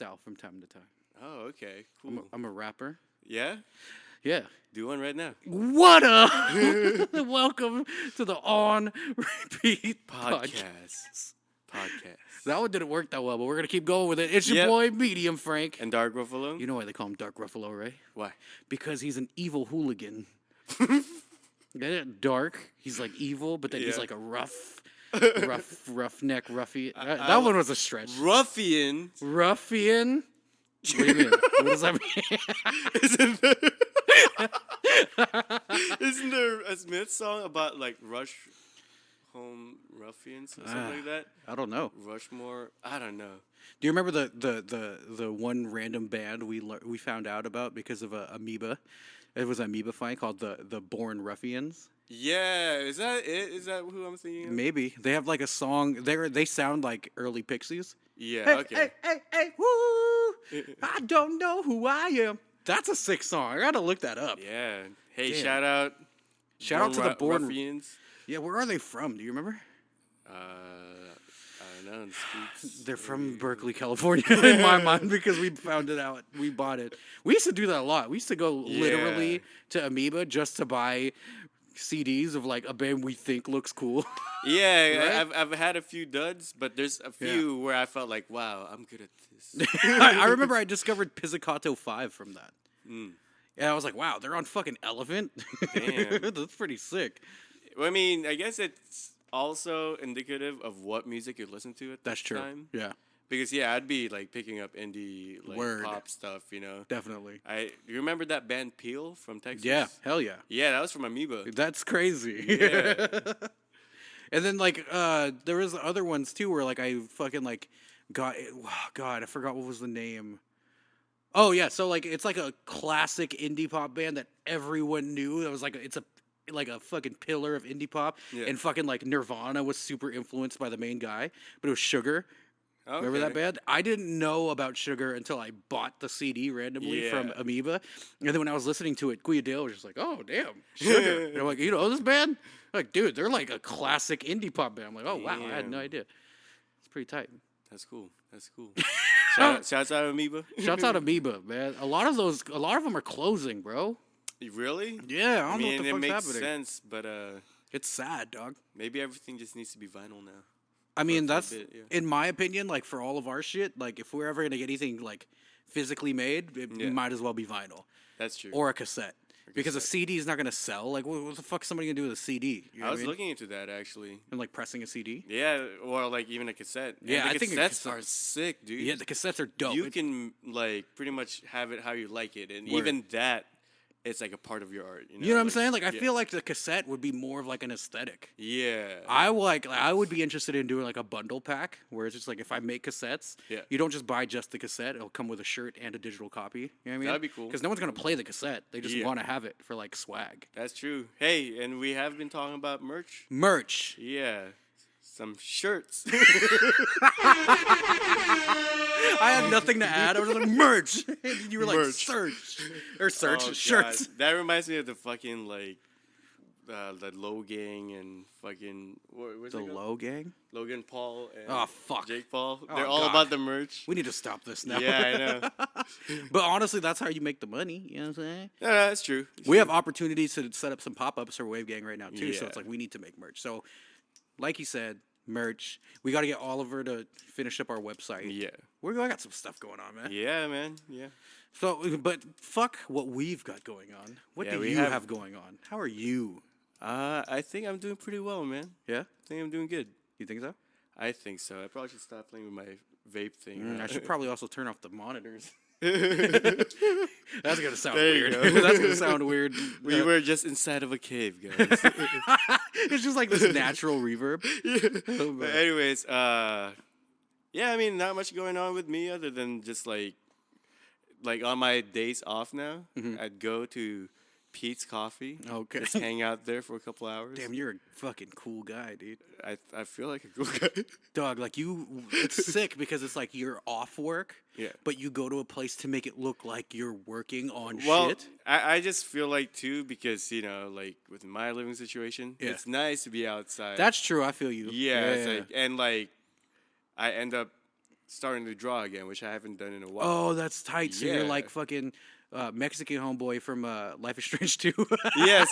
freestyle from time to time. Oh, okay, cool. I'm a rapper. Yeah? Yeah. Do one right now. What up? Welcome to the On Repeat Podcast. That one didn't work that well, but we're going to keep going with it. It's your Yep. boy, Medium Frank. And Dark Ruffalo? You know why they call him Dark Ruffalo, right? Why? Because he's an evil hooligan. Dark. He's like evil, but then he's like a roughneck, ruffy. That one was a stretch. Ruffian. Ruffian? What do you mean? What does that mean? Isn't there a Smith song about like Rush Home Ruffians or something like that? I don't know. Rushmore? I don't know. Do you remember the one random band we found out about because of Amoeba? It was an Amoeba fight called the Born Ruffians. Yeah, is that it? Is that who I'm thinking of? Maybe they have like a song. They sound like early Pixies. Yeah. Hey, Okay. hey, woo! I don't know who I am. That's a sick song. I gotta look that up. Yeah. Hey, Damn. shout out to the Born Ruffians. Yeah, where are they from? Do you remember? I don't know. They're from Berkeley, California, in my mind, because we found it out. We bought it. We used to do that a lot. We used to go literally to Amoeba just to buy CDs of like a band we think looks cool. Yeah, Right? I've had a few duds, but there's a few where I felt like, wow, I'm good at this. I remember I discovered Pizzicato 5 from that. Mm. And I was like, wow, they're on fucking Elephant? Damn. That's pretty sick. Well, I mean, I guess it's also indicative of what music you listen to at That's this true. time. Yeah, Because I'd be like picking up indie like Word. pop stuff, you know. definitely. You remember that band Peel from Texas? Yeah, hell yeah. Yeah, that was from Amoeba. That's crazy. Yeah. And then like there was other ones too where like I fucking like got God, I forgot what was the name. Oh yeah, so like it's like a classic indie pop band that everyone knew. It was like it's a fucking pillar of indie pop. Yeah. And fucking like Nirvana was super influenced by the main guy, but it was Sugar. Remember that Okay. band? I didn't know about Sugar until I bought the CD randomly from Yeah. Amoeba. And then when I was listening to it, Guya Dale was just like, oh, damn, Sugar. And I'm like, you know this band? I'm like, dude, they're like a classic indie pop band. I'm like, oh, wow, I had no Damn. idea. It's pretty tight. That's cool. Shouts out Amoeba. Shouts out Amoeba, man. A lot of them are closing, bro. Really? Yeah, I don't know what the it fuck's makes happening. sense, but It's sad, dog. maybe everything just needs to be vinyl now. I mean, for a that's, bit, yeah. in my opinion, like for all of our shit, like if we're ever going to get anything like physically made, it Yeah. might as well be vinyl. That's true. Or a cassette. Because a CD is not going to sell. Like, what the fuck is somebody going to do with a CD? You know I what was mean? looking into that actually. And, like, pressing a CD? Yeah, or like even a cassette. Yeah, And I the think a cassettes cassette- are sick, dude. Yeah, the cassettes are dope. You can like pretty much have it how you like it, and Word. even that, it's like a part of your art. You know what I'm saying? Like, I yeah. feel like the cassette would be more of, like, an aesthetic. Yeah. I would be interested in doing, like, a bundle pack, where it's just, like, if I make cassettes, Yeah. you don't just buy just the cassette. It'll come with a shirt and a digital copy. You know what I mean? That'd be cool. Because no one's going to play the cassette. They just Yeah. want to have it for, like, swag. That's true. Hey, and we have been talking about merch. Merch. Yeah. Some shirts. I had nothing to add. I was like, merch. And you were like, Merch. search. Or search. Oh, shirts. God. That reminds me of the fucking like the Low Gang and fucking what's The it called? Low Gang? Logan Paul and Oh, fuck. Jake Paul. Oh, They're all God. about the merch. We need to stop this now. Yeah, I know. But honestly, that's how you make the money. You know what I'm saying? Yeah, that's true. We have opportunities to set up some pop-ups for Wave Gang right now, too. So Yeah. it's like we need to make merch. So, like you said, merch. We got to get Oliver to finish up our website. Yeah. I got some stuff going on, man. Yeah, man. Yeah. So, but fuck what we've got going on. What Yeah, do we you have- have going on? How are you? I think I'm doing pretty well, man. Yeah? I think I'm doing good. You think so? I think so. I probably should stop playing with my vape thing. I should probably also turn off the monitors. That's gonna sound There you weird. go. That's gonna sound weird. We were just inside of a cave, guys. It's just like this natural reverb. Oh, But man. anyways, yeah, I mean, not much going on with me other than just like on my days off now, I'd go to Pete's Coffee. Okay. Just hang out there for a couple hours. Damn, you're a fucking cool guy, dude. I feel like a cool guy. Dog, like it's sick because it's like you're off work, Yeah. but you go to a place to make it look like you're working on Well, shit. I just feel like too because like with my living situation, Yeah. it's nice to be outside. That's true. I feel you. yeah, it's like and like I end up starting to draw again, which I haven't done in a while. Oh, that's tight. So you're Yeah. like fucking Mexican homeboy from Life is Strange 2. Yes.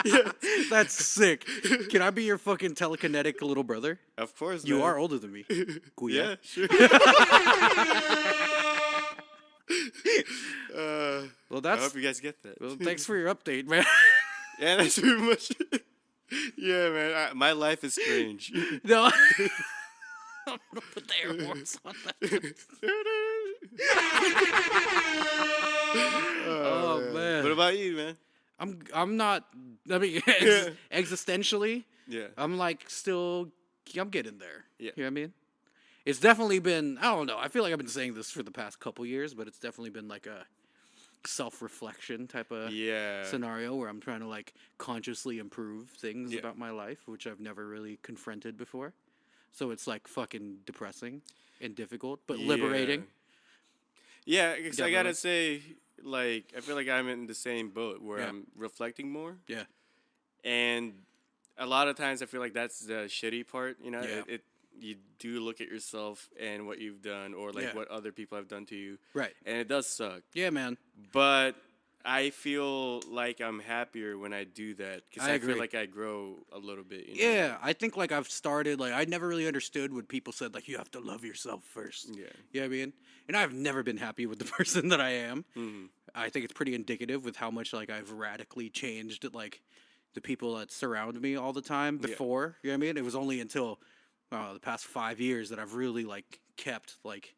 Yes. That's sick. Can I be your fucking telekinetic little brother? Of course. You man. are older than me. Kuya. Yeah, sure. Well, I that's. hope you guys get that. Well, thanks for your update, man. Yeah, that's pretty much it. Yeah, man. My life is strange. No. I'm gonna put the air horns on that. Oh man. What about you, man? I'm not. I mean, existentially, Yeah. I'm like still. I'm getting there. Yeah. You know what I mean? It's definitely been. I don't know. I feel like I've been saying this for the past couple years, but it's definitely been like a self-reflection type of Yeah. scenario where I'm trying to like consciously improve things Yeah. about my life, which I've never really confronted before. So it's like fucking depressing and difficult, but liberating. Yeah, 'cause I Definitely. gotta say, like, I feel like I'm in the same boat where Yeah. I'm reflecting more, Yeah. and a lot of times I feel like that's the shitty part. You know, Yeah. it you do look at yourself and what you've done, or like Yeah. what other people have done to you, Right. and it does suck. Yeah, man. But I feel like I'm happier when I do that because I I feel agree. like I grow a little bit. You know? Yeah, I think like I've started like I never really understood when people said like you have to love yourself first. Yeah. You know what I mean? And I've never been happy with the person that I am. Mhm. I think it's pretty indicative with how much like I've radically changed like the people that surround me all the time Yeah. before. You know what I mean? It was only until the past 5 years that I've really like kept like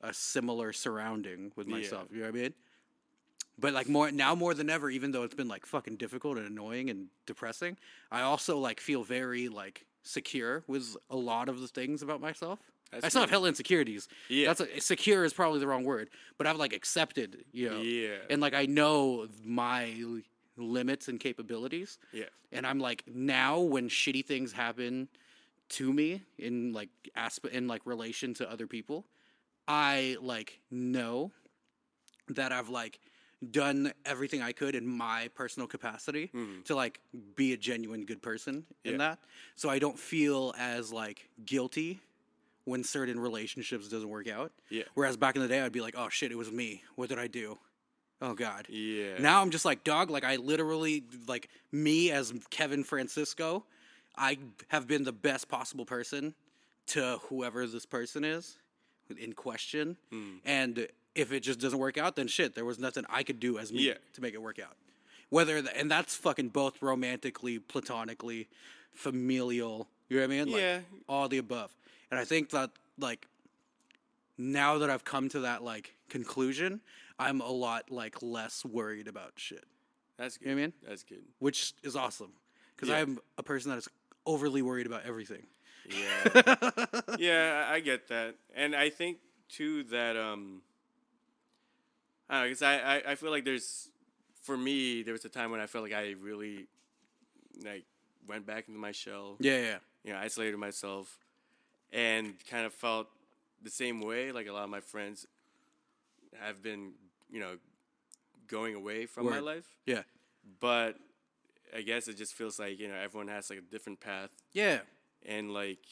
a similar surrounding with myself. You know what I mean? But like more than ever, even though it's been like fucking difficult and annoying and depressing, I also like feel very like secure with a lot of the things about myself. That's I still have good. hella insecurities. Yeah. Secure is probably the wrong word, but I've like accepted, you know, Yeah. and like I know my limits and capabilities, Yeah. and I'm like now when shitty things happen to me in like relation to other people, I like know that I've like done everything I could in my personal capacity to like be a genuine good person in Yeah. that. So I don't feel as like guilty when certain relationships doesn't work out. Yeah. Whereas back in the day I'd be like, "Oh shit, it was me. What did I do? Oh god." Yeah. Now I'm just like, "Dog, like I literally like me as Kevin Francisco, I have been the best possible person to whoever this person is in question. And if it just doesn't work out, then shit, there was nothing I could do as me Yeah. to make it work out. And that's fucking both romantically, platonically, familial, you know what I mean? Like, Yeah. all the above. And I think that, like, now that I've come to that, like, conclusion, I'm a lot, like, less worried about shit. That's good. You know what I mean? That's good. Which is awesome. Because Yeah. I'm a person that is overly worried about everything. Yeah. Yeah, I get that. And I think too that I don't know, 'cause I feel like for me there was a time when I felt like I really like went back into my shell. Yeah. You know, isolated myself and kind of felt the same way. Like a lot of my friends have been, you know, going away from my Word. life. Yeah. But I guess it just feels like, you know, everyone has like a different path Yeah. and like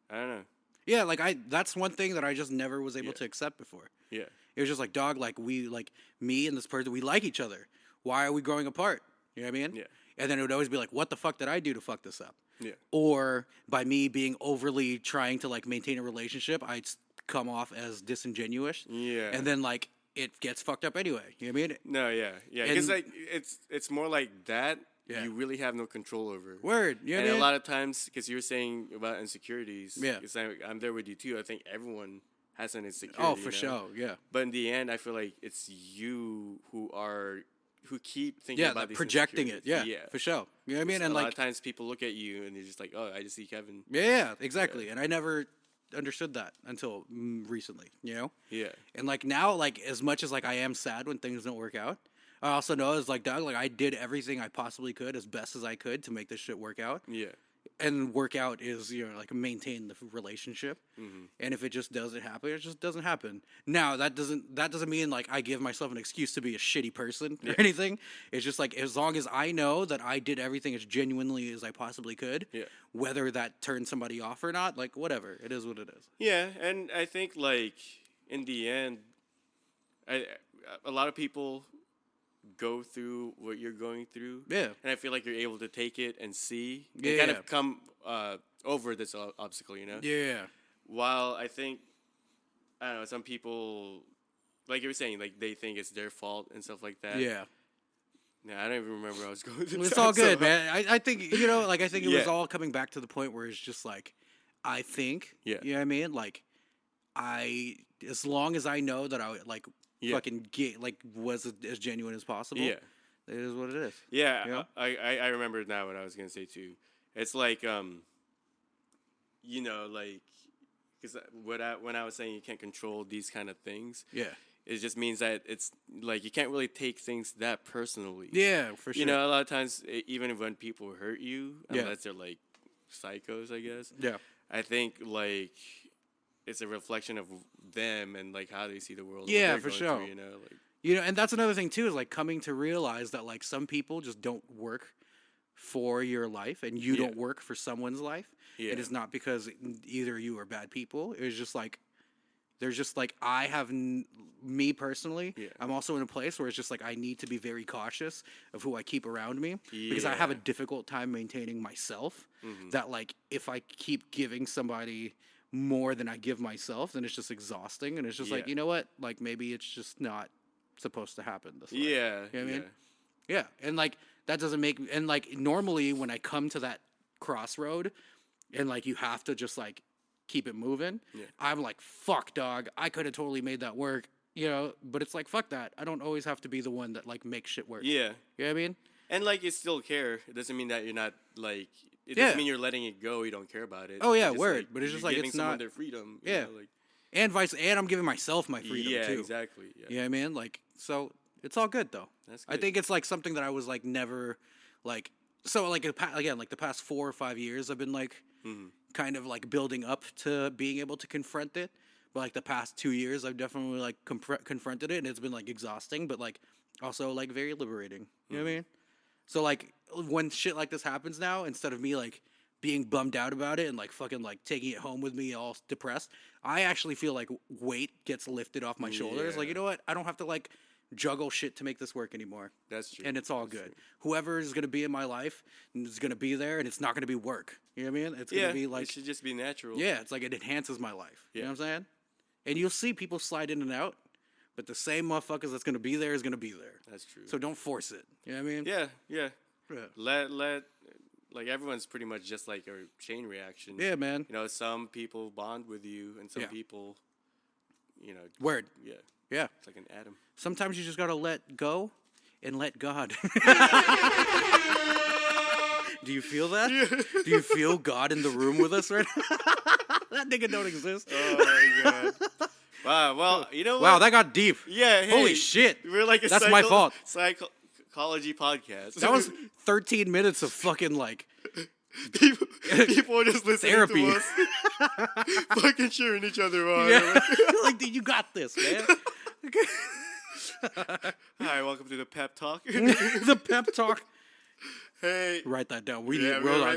I don't know. Yeah, like that's one thing that I just never was able Yeah. to accept before. Yeah. It was just like, dog, like me and this person, we like each other. Why are we growing apart? You know what I mean? Yeah. And then it would always be like, what the fuck did I do to fuck this up? Yeah. Or by me being overly trying to like maintain a relationship, I'd come off as disingenuous. Yeah. And then like it gets fucked up anyway. You know what I mean? No, yeah. Yeah, because And- like it's more like that Yeah. you really have no control over. Word. You know And what I a mean? lot of times, because you're saying about insecurities, Yeah. it's like, I'm there with you too. I think everyone has an insecurity. Oh, you for know? sure. Yeah. But in the end, I feel like it's you who keep thinking Yeah, about like these projecting it. Yeah, insecurities. for sure. You know what I mean? A And lot like, of times people look at you and they're just like, oh, I just see Kevin. yeah, exactly. And I never understood that until recently, you know? Yeah. And like now, like as much as like I am sad when things don't work out, I also know it's like, dog, like I did everything I possibly could as best as I could to make this shit work out. Yeah. and work out is, like maintain the relationship. Mm-hmm. And if it just doesn't happen, it just doesn't happen. Now that doesn't mean like I give myself an excuse to be a shitty person or anything. It's just like, as long as I know that I did everything as genuinely as I possibly could, whether that turned somebody off or not, like whatever, it is what it is. Yeah, and I think like in the end, a lot of people go through what you're going through. Yeah. And I feel like you're able to take it and see and kind of come over this obstacle, Yeah. While I think, I don't know, some people, like you were saying, like they think it's their fault and stuff like that. Yeah. I don't even remember where I was going. It's all good, man. I think, like I think it was all coming back to the point where it's just like, I think, you know what I mean? Like, as long as I know that I like fucking get like was as genuine as possible. Yeah, it is what it is. Yeah, I remember now what I was gonna say too. It's like like because when I was saying you can't control these kind of things. Yeah. It just means that it's like you can't really take things that personally. Yeah, for sure. A lot of times, even when people hurt you, unless they're like psychos, I guess. Yeah. I think like it's a reflection of them and like how they see the world. Yeah, for sure. Through, and that's another thing too, is like coming to realize that like some people just don't work for your life and you don't work for someone's life. Yeah. It is not because either you are bad people. It's just like there's just like me personally, I'm also in a place where it's just like I need to be very cautious of who I keep around me because I have a difficult time maintaining myself. Mm-hmm. That like if I keep giving somebody more than I give myself, then it's just exhausting, and it's just like, you know what, like maybe it's just not supposed to happen this way. Yeah, you know what I mean? Yeah, and like that doesn't make, and like normally when I come to that crossroad, and like you have to just like keep it moving. Yeah. I'm like, fuck, dog, I could have totally made that work, but it's like, fuck that. I don't always have to be the one that like makes shit work. Yeah. You know what I mean? And like you still care. It doesn't mean that you're not like, it doesn't mean you're letting it go. You don't care about it. Oh yeah, word. Like, but it's just like, it's not their freedom. Yeah. And I'm giving myself my freedom too. Yeah, exactly. Yeah. You know what I mean? Like, so it's all good though. That's good. I think it's like something that I was like never like, so like again, like the past 4 or 5 years I've been like, kind of like building up to being able to confront it, but like the past 2 years I've definitely like confronted it, and it's been like exhausting, but like also like very liberating. You know what I mean? So like when shit like this happens now, instead of me like being bummed out about it and like fucking like taking it home with me all depressed, I actually feel like weight gets lifted off my shoulders. Like, you know what? I don't have to like juggle shit to make this work anymore. That's true. And it's all good. True. Whoever is going to be in my life is going to be there, and it's not going to be work. You know what I mean? It's going to be like, it should just be natural. Yeah, it's like it enhances my life. You know what I'm saying? And you'll see people slide in and out, but the same motherfuckers that's going to be there is going to be there. That's true. So don't force it. You know what I mean? Yeah. Let like everyone's pretty much just like a chain reaction. Yeah, man. Some people bond with you, and some people, Word. Yeah. Yeah. It's like an atom. Sometimes you just got to let go and let God. Do you feel that? Yeah. Do you feel God in the room with us right now? That nigga don't exist. Oh, my God. Wow. Well, you know what? Wow, that got deep. Yeah. Hey, holy shit. We're like That's my fault. Psychology podcast. That was 13 minutes of fucking like... People are just listening therapy. To us. Fucking cheering each other on. Yeah. Like, dude, you got this, man. Hi, welcome to the pep talk. The pep talk. Hey, write that down.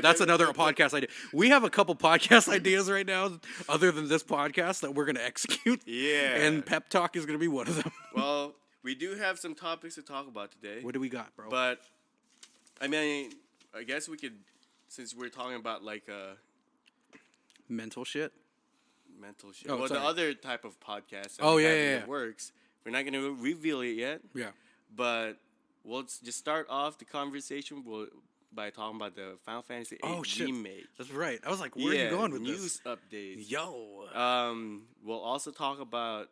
That's another podcast idea. We have a couple podcast ideas right now, other than this podcast, that we're gonna execute. Yeah, and pep talk is gonna be one of them. Well, we do have some topics to talk about today. What do we got, bro? But I mean, I guess we could, since we're talking about like mental shit. Oh, well, the other type of podcast. That works. We're not going to reveal it yet. Yeah. But we'll just start off the conversation by talking about the Final Fantasy VIII remake. That's right. I was like, where are you going with news this? Updates. Yo. We'll also talk about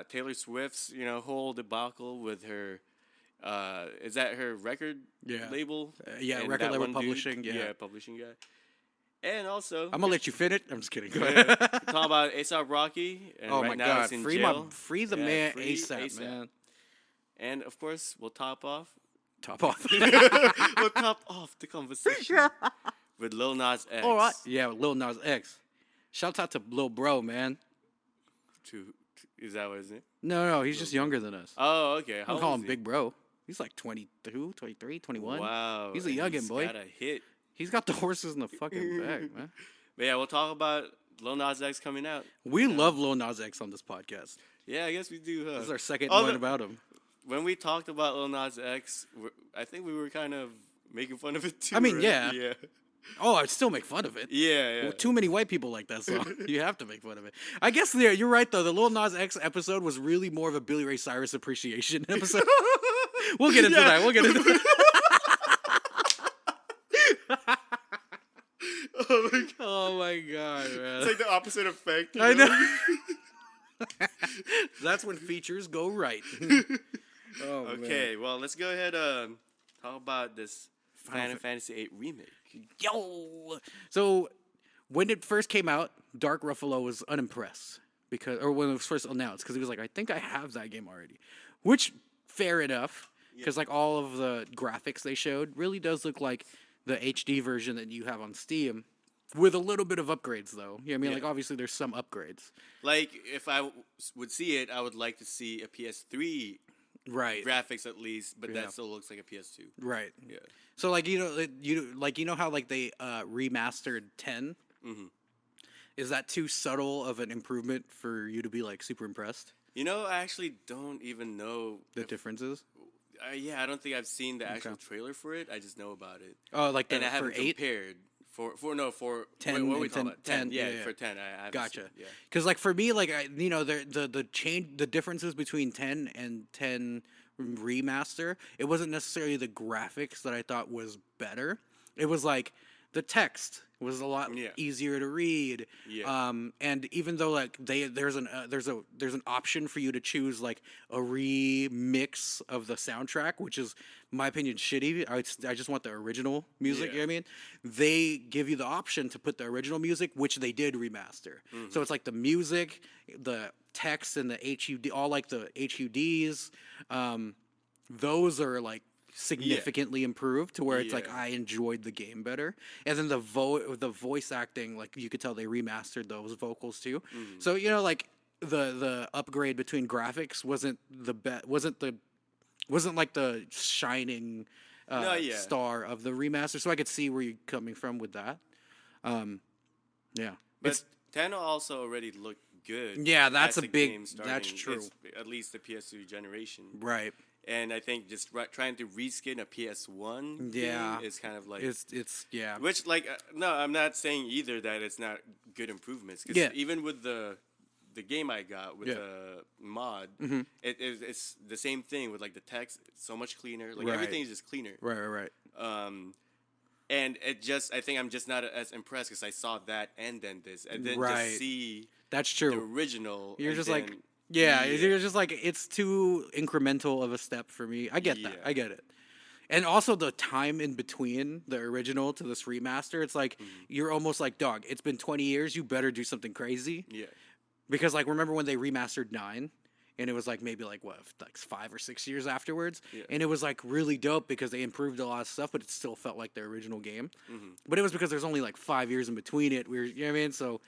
Taylor Swift's, whole debacle with her. Is that her record label? Record label publishing. Yeah, publishing guy. And also, I'm gonna let you finish. I'm just kidding. Go ahead. We're talking about A$AP Rocky. And right now God! He's in jail. Free the man ASAP, man. And of course, we'll top off. Top off. We'll top off the conversation with Lil Nas X. All right. Yeah, Lil Nas X. Shouts out to Lil Bro, man. Is that what his name? No, he's just younger than us. Oh, okay. I How don't call old him is he? Big Bro. He's like 22, 23, 21. Wow. He's a and youngin', he's boy. got a hit. He's got the horses in the fucking back, man. But yeah, we'll talk about Lil Nas X coming out. We love Lil Nas X on this podcast. Yeah, I guess we do. Huh? This is our second one about him. When we talked about Lil Nas X, I think we were kind of making fun of it too. I mean, right? yeah. Oh, I'd still make fun of it. Yeah. Well, too many white people like that song. You have to make fun of it. I guess you're right, though. The Lil Nas X episode was really more of a Billy Ray Cyrus appreciation episode. We'll get into that. We'll get into that. Oh my god, man. It's like the opposite effect. I know. That's when features go right. Oh, okay, well, let's go ahead talk about this Final Fantasy VIII remake. Yo! So, when it first came out, Dark Ruffalo was unimpressed. Or when it was first announced, because he was like, I think I have that game already. Which, fair enough. Because like all of the graphics they showed really does look like the HD version that you have on Steam. With a little bit of upgrades, though. You know what I mean? Like, obviously, there's some upgrades. Like, if I would see it, I would like to see a PS3 graphics at least, but that still looks like a PS2. Right. Yeah. So, like, you know how, like, they remastered 10? Mm-hmm. Is that too subtle of an improvement for you to be, like, super impressed? You know, I actually don't even know the differences. Yeah, I don't think I've seen the actual trailer for it. I just know about it. Oh, like and I haven't compared. For 10, what are we talking about? 10, yeah, for 10. I gotcha. Seen, yeah. Because like for me, like the differences between 10 and 10 remaster, it wasn't necessarily the graphics that I thought was better. It was like the text was a lot easier to read. Yeah. And even though like there's an option for you to choose like a remix of the soundtrack, which is, in my opinion, shitty. I just want the original music. You know what I mean? They give you the option to put the original music, which they did remaster. Mm-hmm. So it's like the music, the text, and the HUD, all like the HUDs. Those are like significantly improved to where it's like I enjoyed the game better. And then the voice acting, like you could tell they remastered those vocals too. Mm. So you know, like the upgrade between graphics wasn't like the shining star of the remaster. So I could see where you're coming from with that. But 10 also already looked good. Yeah, that's that's true. It's at least the PS3 generation. Right. And I think just trying to reskin a PS1 game is kind of like... It's Which, like, no, I'm not saying either that it's not good improvements. Because even with the game I got with the mod, it's the same thing with, like, the text. It's so much cleaner. Like, everything is just cleaner. Right. And it just... I think I'm just not as impressed because I saw that and then this. And then just see... That's true. The original. You're just like... Yeah, you're just like, it's too incremental of a step for me. I get that. I get it. And also the time in between the original to this remaster, it's like, you're almost like, dog, it's been 20 years, you better do something crazy. Yeah. Because, like, remember when they remastered 9? And it was, like, maybe, like, 5 or 6 years afterwards? Yeah. And it was, like, really dope because they improved a lot of stuff, but it still felt like their original game. Mm-hmm. But it was because there's only, like, 5 years in between it. You know what I mean? So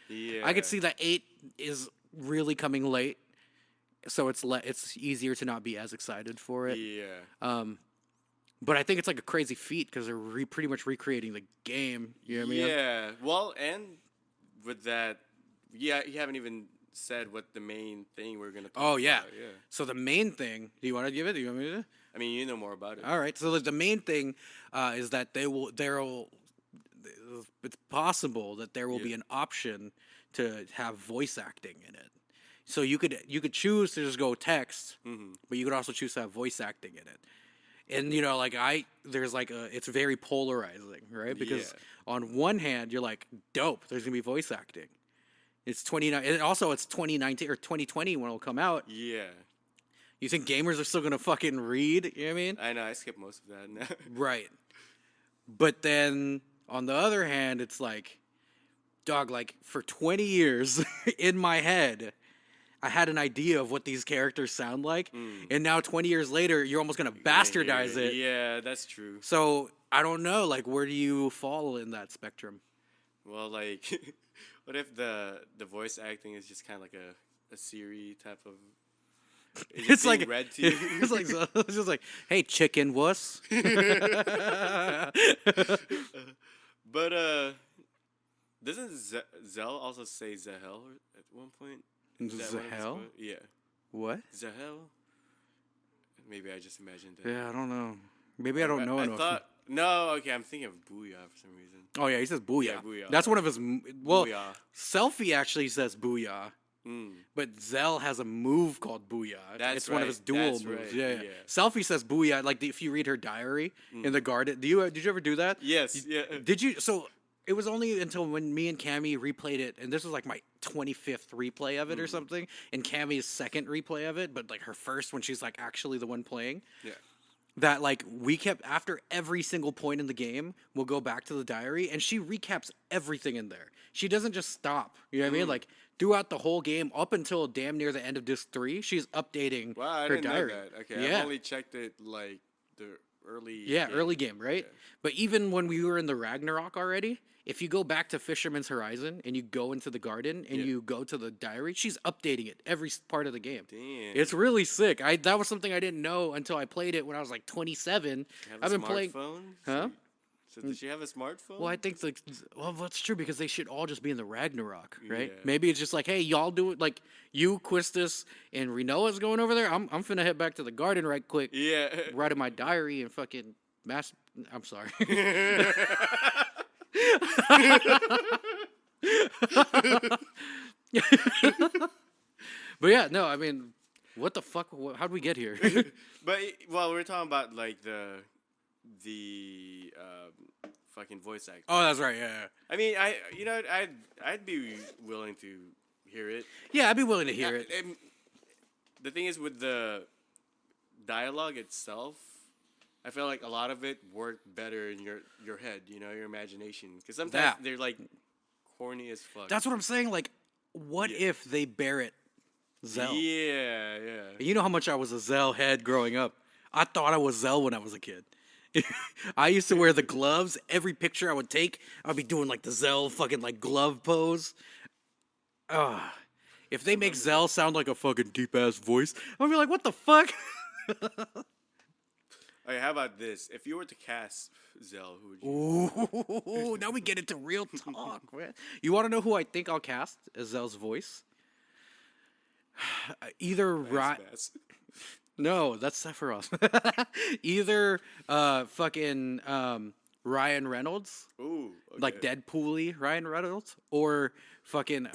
I could see that 8 is really coming late. So it's easier to not be as excited for it. Yeah. But I think it's like a crazy feat because they're pretty much recreating the game. You know what I mean? Yeah. Well, and with that, you haven't even said what the main thing we're gonna talk about. Yeah. So the main thing. Do you want to give it? Do you want me to? I mean, you know more about it. All right. So the main thing is that it's possible that there will be an option to have voice acting in it. So you could choose to just go text, but you could also choose to have voice acting in it. And you know, like it's very polarizing, right? Because on one hand, you're like, dope, there's gonna be voice acting. It's 29, and also it's 2019 or 2020 when it'll come out. Yeah. You think gamers are still gonna fucking read? You know what I mean? I know, I skipped most of that now. Right. But then on the other hand, it's like, dog, like for 20 years in my head, I had an idea of what these characters sound like, and now 20 years later, you're almost gonna bastardize it. Yeah, that's true. So I don't know. Like, where do you fall in that spectrum? Well, like, what if the voice acting is just kind of like a Siri type of? It's like read to you. it's just like, hey, chicken wuss. But doesn't Zell also say Zahel at one point? Is that one of his Zahel? Yeah. What? Zahel? Maybe I just imagined that. Yeah, I don't know. Maybe I don't know I enough. thought no. Okay, I'm thinking of Booyah for some reason. Oh yeah, he says booyah. Yeah, booyah. That's one of his. Well, Booyah. Selfie actually says booyah, but Zell has a move called booyah. That's it's one of right, his dual that's moves. right, Yeah. yeah. Selfie says booyah. Like if you read her diary in the garden. Did you ever do that? Yes. Yeah. Did you? So it was only until when me and Cammy replayed it, and this was like my 25th replay of it or something, and Cammy's second replay of it, but like her first when she's like actually the one playing. Yeah. That like we kept after every single point in the game, we'll go back to the diary and she recaps everything in there. She doesn't just stop. You know what I mean? Like throughout the whole game, up until damn near the end of disc 3, she's updating Wow, I her didn't diary. know that. Okay, Yeah. I've only checked it like the early. Yeah, game. early game, right? Yeah. But even when we were in the Ragnarok already, if you go back to Fisherman's Horizon and you go into the garden and you go to the diary, she's updating it every part of the game. Damn. It's really sick. That was something I didn't know until I played it when I was like 27. I've been playing. Huh? So does she have a smartphone? Well, I think that's true because they should all just be in the Ragnarok, right? Yeah. Maybe it's just like, hey, y'all do it. Like you, Quistis, and Renoa's going over there. I'm finna head back to the garden right quick. Yeah. Write in my diary and fucking I'm sorry. But yeah, no, I mean, what the fuck? How'd we get here? But well, we're talking about like the fucking voice acting. Oh, that's right. Yeah, I mean, I'd be willing to hear it. yeah. I'd be willing to hear it. And the thing is with the dialogue itself, I feel like a lot of it worked better in your head, your imagination. Because sometimes they're like corny as fuck. That's what I'm saying. Like, what if they Barrett Zell? Yeah. You know how much I was a Zell head growing up. I thought I was Zell when I was a kid. I used to wear the gloves. Every picture I would take, I'd be doing like the Zell fucking like glove pose. If they make Zell sound like a fucking deep ass voice, I'd be like, what the fuck? Okay, how about this? If you were to cast Zell, who would you? Ooh, now we get into real talk, man. You want to know who I think I'll cast as Zell's voice? Either Bass. No, that's Sephiroth. Either fucking Ryan Reynolds, Ooh, okay. like Deadpool-y Ryan Reynolds, or fucking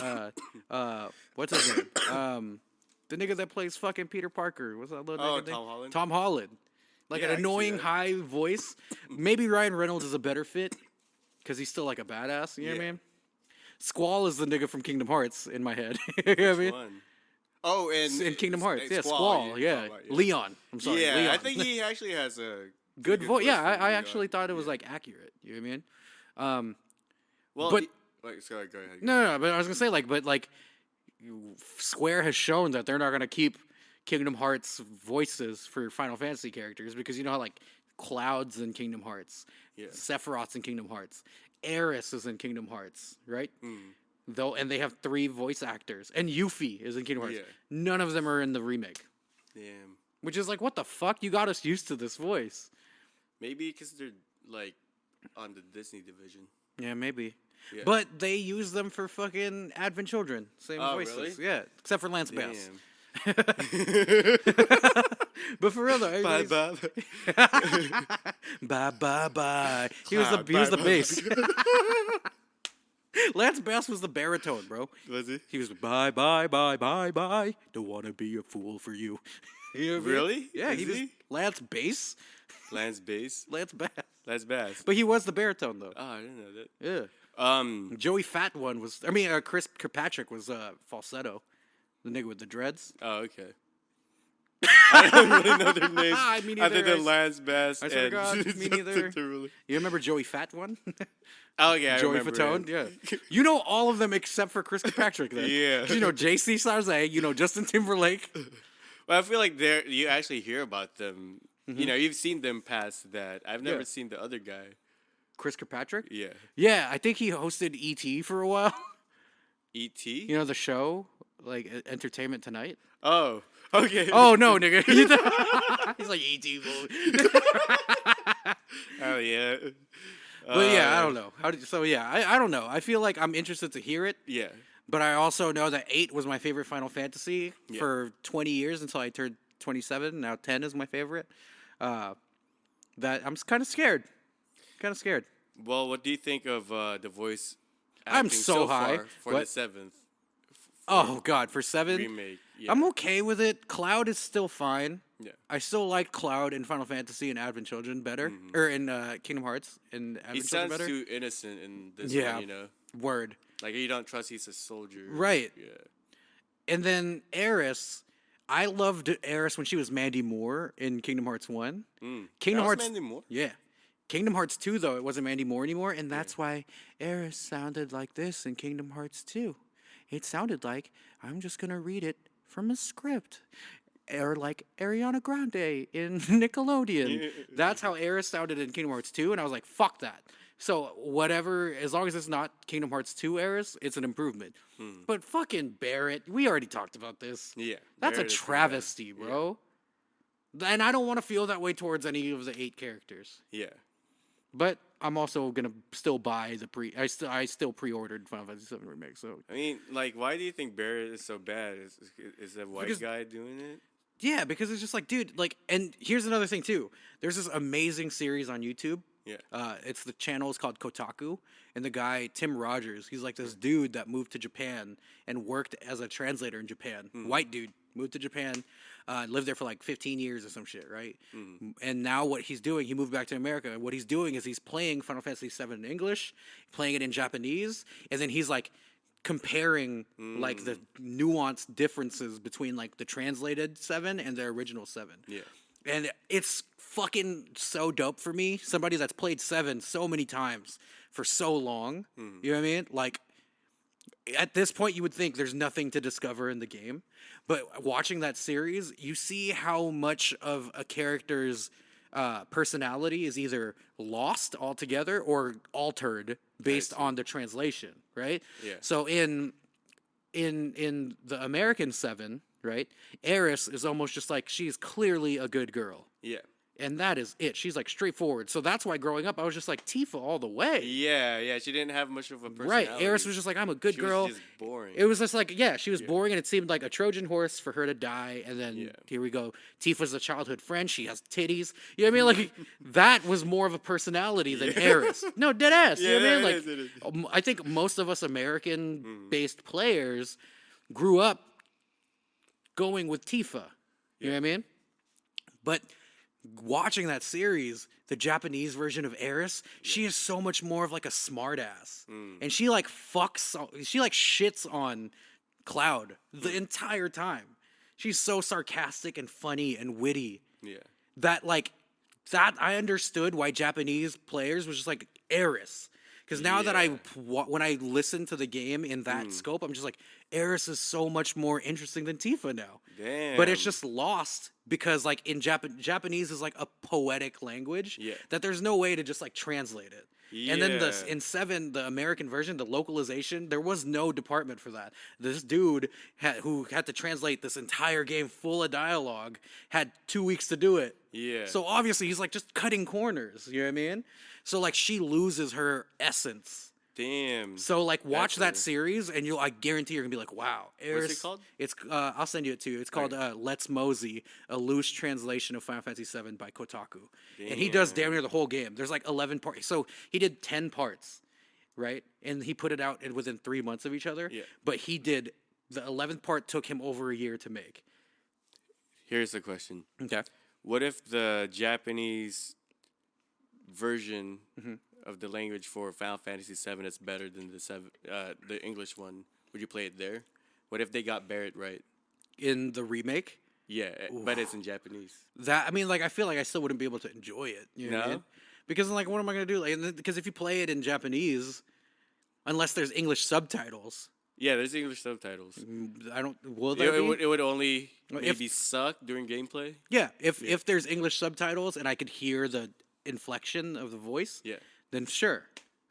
what's his name? The nigga that plays fucking Peter Parker. What's that little nigga name? Tom Holland. Tom Holland. Like Yeah, an I can see annoying that. high voice. Maybe Ryan Reynolds is a better fit because he's still like a badass. You know what I mean? Squall is the nigga from Kingdom Hearts in my head. You know what I mean? One. Oh, and In Kingdom Hearts, yeah, Squall, Squall, you're yeah. talking about, Leon. I'm sorry, Yeah, Leon. I think he actually has a good voice. Yeah, for I Leon. actually thought it was like accurate. You know what I mean? Well, but- sorry, go ahead. No, but I was gonna say but Square has shown that they're not gonna keep Kingdom Hearts voices for Final Fantasy characters because you know how like Cloud's in Kingdom Hearts, Yeah. Sephiroth's in Kingdom Hearts, Aeris is in Kingdom Hearts, right? Mm. Though, and they have 3 voice actors, and Yuffie is in Kingdom Hearts. Yeah. None of them are in the remake, Damn. which is like, what the fuck? You got us used to this voice. Maybe because they're like on the Disney division. Yeah, maybe. Yeah. But they use them for fucking Advent Children. Same Oh, voices. really? Yeah, except for Lance Bass. Damn. But for real though, Bye, bye. bye. He was the bass. Lance Bass was the baritone, bro. Was he? He was bye. Don't wanna be a fool for you. You know what I mean? Really? Yeah, Is he was he? Lance Bass. Lance Bass. Lance Bass. Lance Bass. But he was the baritone though. Oh, I didn't know that. Yeah. Joey Fat one was. I mean, Chris Kirkpatrick was falsetto. The nigga with the dreads. Oh, okay. I don't really know their names. Me neither. Other than Lance Bass I swear and to God, me neither. Really... You remember Joey Fat one? Oh yeah, I Joey remember Fatone? him. Yeah. You know all of them except for Chris Kirkpatrick then. Yeah. 'Cause you know JC Sarze, you know Justin Timberlake. Well, I feel like you actually hear about them You know, you've seen them past that. I've never Yeah. seen the other guy. Chris Kirkpatrick. Yeah. Yeah, I think he hosted ET for a while. E.T. You know the show, like Entertainment Tonight. Oh, okay. Oh no, nigga. He's like ET. Oh yeah. But yeah, I don't know. I don't know. I feel like I'm interested to hear it, Yeah. but I also know that 8 was my favorite Final Fantasy Yeah. for 20 years until I turned 27. Now 10 is my favorite. That I'm kind of scared. Kind of scared. Well, what do you think of the voice? I'm acting so high. far for What? the 7th Oh God, for 7, remake. Yeah. I'm okay with it. Cloud is still fine. Yeah. I still like Cloud in Final Fantasy and Advent Children better, or in Kingdom Hearts and He Advent Children sounds better. too innocent in this Yeah. one, you know. Word. Like you don't trust he's a soldier. Right. Yeah. And then Aeris, I loved Aeris when she was Mandy Moore in Kingdom Hearts 1. Kingdom That was Hearts Mandy Moore? Yeah. Kingdom Hearts 2 though, it wasn't Mandy Moore anymore, and that's why Aeris sounded like this in Kingdom Hearts 2. It sounded like I'm just going to read it from a script. Or like Ariana Grande in Nickelodeon. That's how Aeris sounded in Kingdom Hearts 2, and I was like, fuck that. So whatever, as long as it's not Kingdom Hearts 2 Aeris, it's an improvement. But fucking Barrett, we already talked about this. Yeah. That's Barrett a is the travesty, bro. And I don't want to feel that way towards any of the 8 characters. Yeah. But I'm also gonna still buy the I still pre-ordered Final Fantasy VII Remake. So I mean, like, why do you think Barrett is so bad? Is that white Because- guy doing it? yeah, because it's just like, dude, like, and here's another thing too. There's this amazing series on YouTube. Yeah. It's the channel is called Kotaku, and the guy Tim Rogers, he's like this dude that moved to Japan and worked as a translator in Japan. White dude moved to Japan, lived there for like 15 years or some shit, right? And now what he's doing, he moved back to America. And what he's doing is he's playing Final Fantasy VII in English, playing it in Japanese, and then he's like comparing like the nuanced differences between like the translated 7 and the original 7. Yeah. And it's fucking so dope for me. Somebody that's played 7 so many times for so long. You know what I mean? Like, at this point, you would think there's nothing to discover in the game. But watching that series, you see how much of a character's personality is either lost altogether or altered based on the translation, right? Yeah. So in the American 7, right, Aeris is almost just like she's clearly a good girl. Yeah. And that is it. She's like straightforward. So that's why growing up, I was just like Tifa all the way. Yeah, yeah. She didn't have much of a Right. personality. Aeris was just like, I'm a good She girl. was just boring. It was just like, yeah, she was boring, and it seemed like a Trojan horse for her to die. And then here we go. Tifa's a childhood friend. She has titties. You know what I mean? Like, that was more of a personality than Aeris. No, dead ass. You know what I mean? Like, it is. I think most of us American-based players grew up going with Tifa. You know what I mean? But watching that series, the Japanese version of Aeris, she is so much more of like a smartass, and she like she like shits on Cloud the entire time. She's so sarcastic and funny and witty Yeah. that like that I understood why Japanese players was just like Aeris. Because now that when I listen to the game in that scope, I'm just like, Aeris is so much more interesting than Tifa now. Damn. But it's just lost because like in Japanese is like a poetic language that there's no way to just like translate it. And then in 7, the American version, the localization, there was no department for that. This dude who had to translate this entire game full of dialogue had 2 weeks to do it. Yeah. So obviously he's like just cutting corners. You know what I mean? So like she loses her essence. Damn. So like watch that Definitely. series and I guarantee you're gonna be like, wow, Aeris. What's it called? It's I'll send you it too. It's called Let's Mosey, a loose translation of Final Fantasy VII by Kotaku. And he does damn near the whole game. There's like 11 parts. So he did 10 parts, right? And he put it out within 3 months of each other. Yeah. But he did the 11th part took him over a year to make. Here's the question. Okay. What if the Japanese version of the language for Final Fantasy VII is better than the English one? Would you play it there? What if they got Barrett right? In the remake? Yeah, but it's in Japanese. That I mean, like I feel like I still wouldn't be able to enjoy it. You know what I No? mean? Because like, what am I gonna do? Like, because if you play it in Japanese, unless there's English subtitles, Yeah, there's English subtitles. I don't. Will there be? It would only If- maybe suck during gameplay. Yeah, if there's English subtitles and I could hear the inflection of the voice, Yeah. then sure,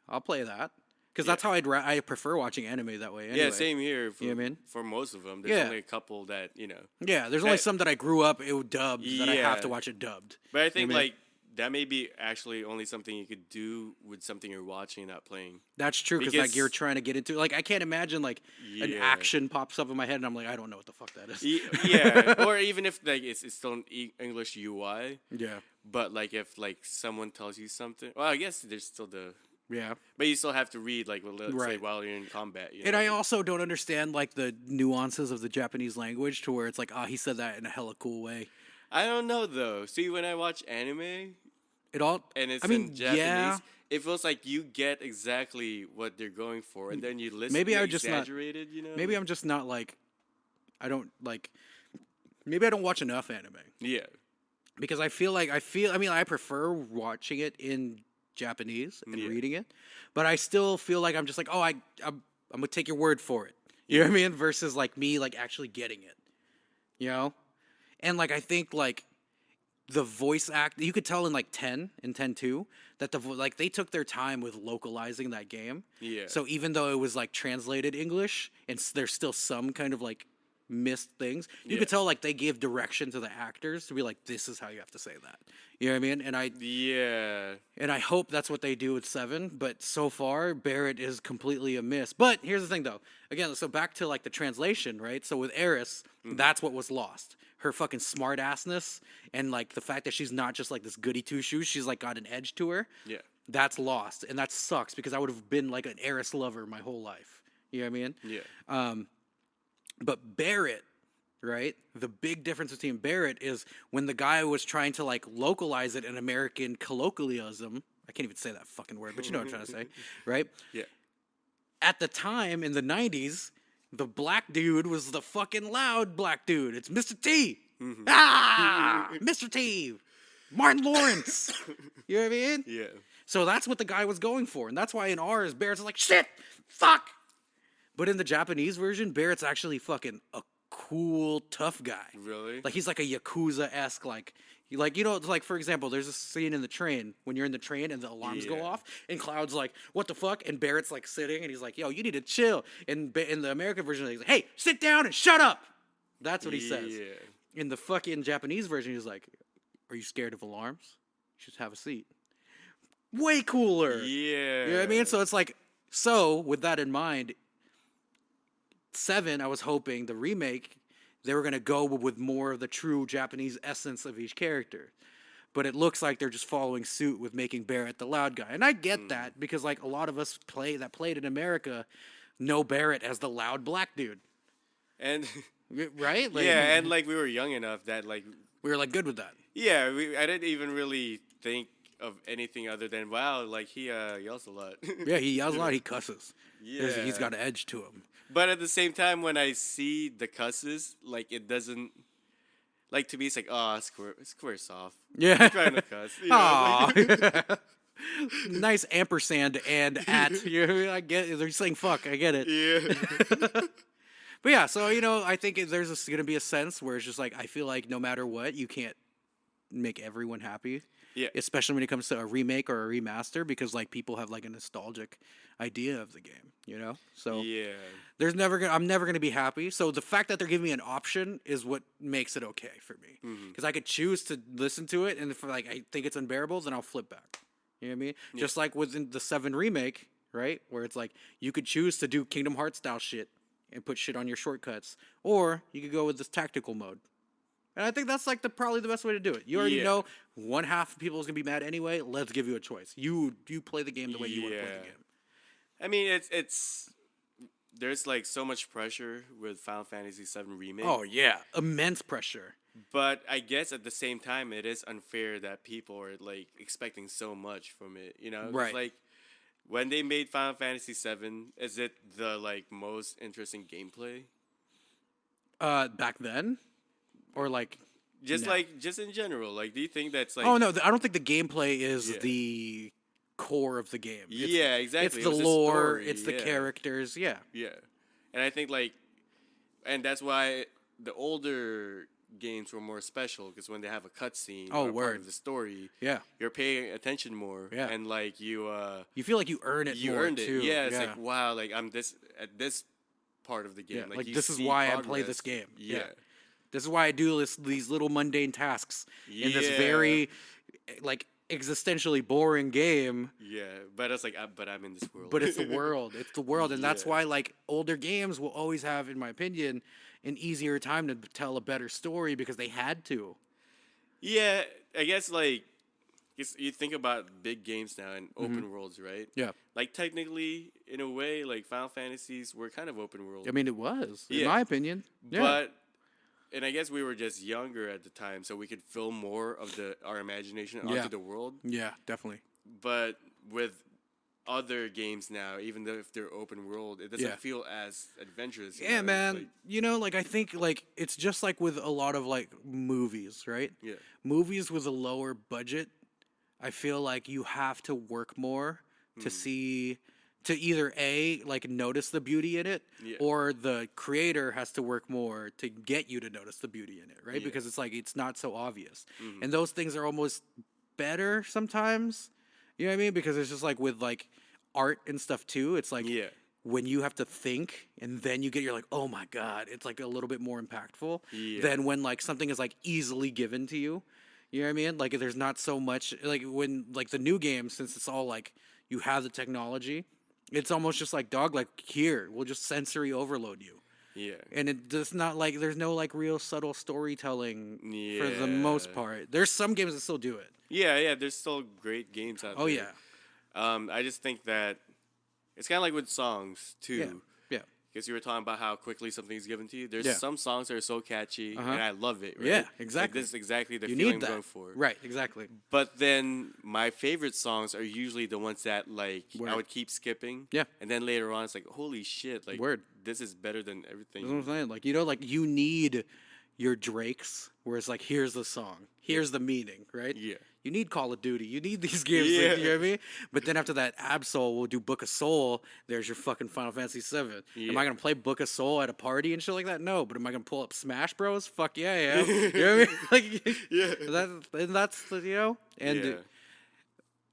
I'll play that. Because that's how I prefer watching anime that way. Anyway. Yeah, same here. For, You know what I mean? For most of them, there's Yeah. only a couple that Yeah, there's only some that I grew up dubbed that I have to Yeah. watch it dubbed. But I You think know what I mean? like that may be actually only something you could do with something you're watching, not playing. That's true because like because- you're trying to get into like I can't imagine like an Yeah. action pops up in my head and I'm like I don't know what the fuck that is. Yeah, or even if like it's still an English UI, Yeah, but like if like someone tells you something, well, I guess there's still the, yeah. but you still have to read like let's say Right. while you're in combat. You And know? I also don't understand like the nuances of the Japanese language to where it's like he said that in a hella cool way. I don't know though. See, when I watch anime It all and it's I mean, in Japanese, yeah. it feels like you get exactly what they're going for, and then you listen. Maybe to I'm just not- exaggerated. You know. Maybe I'm just not like I don't like maybe I don't watch enough anime. Yeah. Because I mean I prefer watching it in Japanese and Yeah. reading it, but I still feel like I'm just like I'm gonna take your word for it. You know what I mean? Versus like me like actually getting it, you know, and like I think like the voice act you could tell in like 10 and 10-2 that like they took their time with localizing that game. Yeah. So even though it was like translated English and there's still some kind of like missed things, you could Yeah. tell like they gave direction to the actors to be like, this is how you have to say that. You know what I mean? And I hope that's what they do with 7. But so far, Barrett is completely a miss. But here's the thing, though. Again, so back to like the translation, right? So with Eris, that's what was lost. Her fucking smart assness and like the fact that she's not just like this goody two shoes. She's like got an edge to her. Yeah. That's lost, and that sucks because I would have been like an Eris lover my whole life. You know what I mean? Yeah. But Barrett, right? The big difference between Barrett is when the guy was trying to like localize it in American colloquialism. I can't even say that fucking word, but you know what I'm trying to say, right? Yeah. At the time in the 90s, the black dude was the fucking loud black dude. It's Mr. T. Ah, Mr. T. Martin Lawrence. You know what I mean? Yeah. So that's what the guy was going for. And that's why in ours, Barrett's like, shit, fuck. But in the Japanese version, Barrett's actually fucking a cool, tough guy. Really? Like, he's like a Yakuza-esque, like, you know, like, for example, there's a scene in the train, when you're in the train and the alarms go Yeah. off, and Cloud's like, what the fuck? And Barrett's, like, sitting, and he's like, yo, you need to chill. And in the American version, he's like, hey, sit down and shut up. That's what he says. Yeah. In the fucking Japanese version, he's like, are you scared of alarms? Just have a seat. Way cooler. Yeah. You know what I mean? So it's like, so with that in mind, 7, I was hoping the remake, they were going to go with more of the true Japanese essence of each character. But it looks like they're just following suit with making Barrett the loud guy. And I get that because like a lot of us played in America know Barrett as the loud black dude. And Right? Like, yeah, and like we were young enough that like we were like good with that. yeah, I didn't even really think of anything other than wow, like he yells a lot. Yeah, he yells a lot, he cusses. Yeah. He's got an edge to him. But at the same time, when I see the cusses, like it doesn't, like to me, it's like, oh, square soft. Yeah. Trying to cuss. You know, like- Aw. Nice ampersand and at. I get it. They're saying fuck. I get it. yeah. But yeah, so, you know, I think there's going to be a sense where it's just like, I feel like no matter what, you can't make everyone happy. Yeah. Especially when it comes to a remake or a remaster because, like, people have, like, a nostalgic idea of the game, you know? So Yeah. I'm never going to be happy. So the fact that they're giving me an option is what makes it okay for me. Mm-hmm. Because I could choose to listen to it, and if, like, I think it's unbearable, then I'll flip back. You know what I mean? Yeah. Just like within the 7 remake, right? Where it's like, you could choose to do Kingdom Hearts style shit and put shit on your shortcuts, or you could go with this tactical mode. And I think that's like probably the best way to do it. You already Yeah. know one half of people is gonna be mad anyway. Let's give you a choice. You play the game the way you want to play the Yeah. game. I mean, it's there's like so much pressure with Final Fantasy VII Remake. Oh yeah, immense pressure. But I guess at the same time, it is unfair that people are like expecting so much from it. You know, 'Cause, Right. like when they made Final Fantasy VII, is it the like most interesting gameplay? Back then, or like, Just No. like just in general, like do you think that's like oh no, I don't think the gameplay is Yeah. the core of the game. It's, yeah, exactly. It's It the was lore. story, It's the yeah. characters. Yeah. Yeah. And I think like, and that's why the older games were more special because when they have a cutscene or a part of the story, Yeah. you're paying attention more. Yeah. And like you feel like you earn it. you more earned it. too. Yeah, it's like wow, like I'm this at this part of the game. Yeah. Like you this is see why I progress. play this game. Yeah. This is why I do these little mundane tasks in this Yeah. very like existentially boring game. Yeah, but it's like, but I'm in this world. But it's the world. It's the world, and that's Yeah. why like older games will always have, in my opinion, an easier time to tell a better story because they had to. Yeah, I guess like you think about big games now and open worlds, right? Yeah. Like technically, in a way, like Final Fantasies were kind of open world. I mean, it was, in Yeah. my opinion. Yeah. But and I guess we were just younger at the time, so we could fill more of our imagination Yeah. onto the world. Yeah, definitely. But with other games now, even though if they're open world, it doesn't Yeah. feel as adventurous. Yeah, man. Like, You know, like I think like it's just like with a lot of like movies, right? yeah. Movies with a lower budget, I feel like you have to work more to see to either A, like notice the beauty in it, Yeah. or the creator has to work more to get you to notice the beauty in it, right? Yeah. Because it's like it's not so obvious. And those things are almost better sometimes. You know what I mean? Because it's just like with like art and stuff too. It's like Yeah. when you have to think and then you're like, oh my God, it's like a little bit more impactful Yeah. than when like something is like easily given to you. You know what I mean? Like there's not so much like when like the new games, since it's all like you have the technology, it's almost just like dog, like here, we'll just sensory overload you. Yeah. And it does not like there's no like real subtle storytelling for the Yeah. most part. There's some games that still do it. Yeah, there's still great games out Oh there. yeah. I just think that it's kind of like with songs too. Yeah. Yeah. Because you were talking about how quickly something's given to you. There's Yeah. some songs that are so catchy, Uh-huh. and I love it. Right? Yeah, Like, exactly. this is exactly the You feeling need I'm going that. for. Right, exactly. But then my favorite songs are usually the ones that like Word. I would keep skipping. Yeah. And then later on, it's like, holy shit! Like, Word. this is better than everything. That's what I'm saying. Like, you know, like you need your Drakes where it's like, here's the song, here's the meaning, right? Yeah. You need Call of Duty. You need these games. Yeah. Like, you know what I mean? But then after that, Absol will do Book of Soul. There's your fucking Final Fantasy VII. Am Yeah. I gonna play Book of Soul at a party and shit like that? No. But am I gonna pull up Smash Bros? Fuck yeah, I am. You know what I mean? Like, Yeah. that's the, you know, and. Yeah.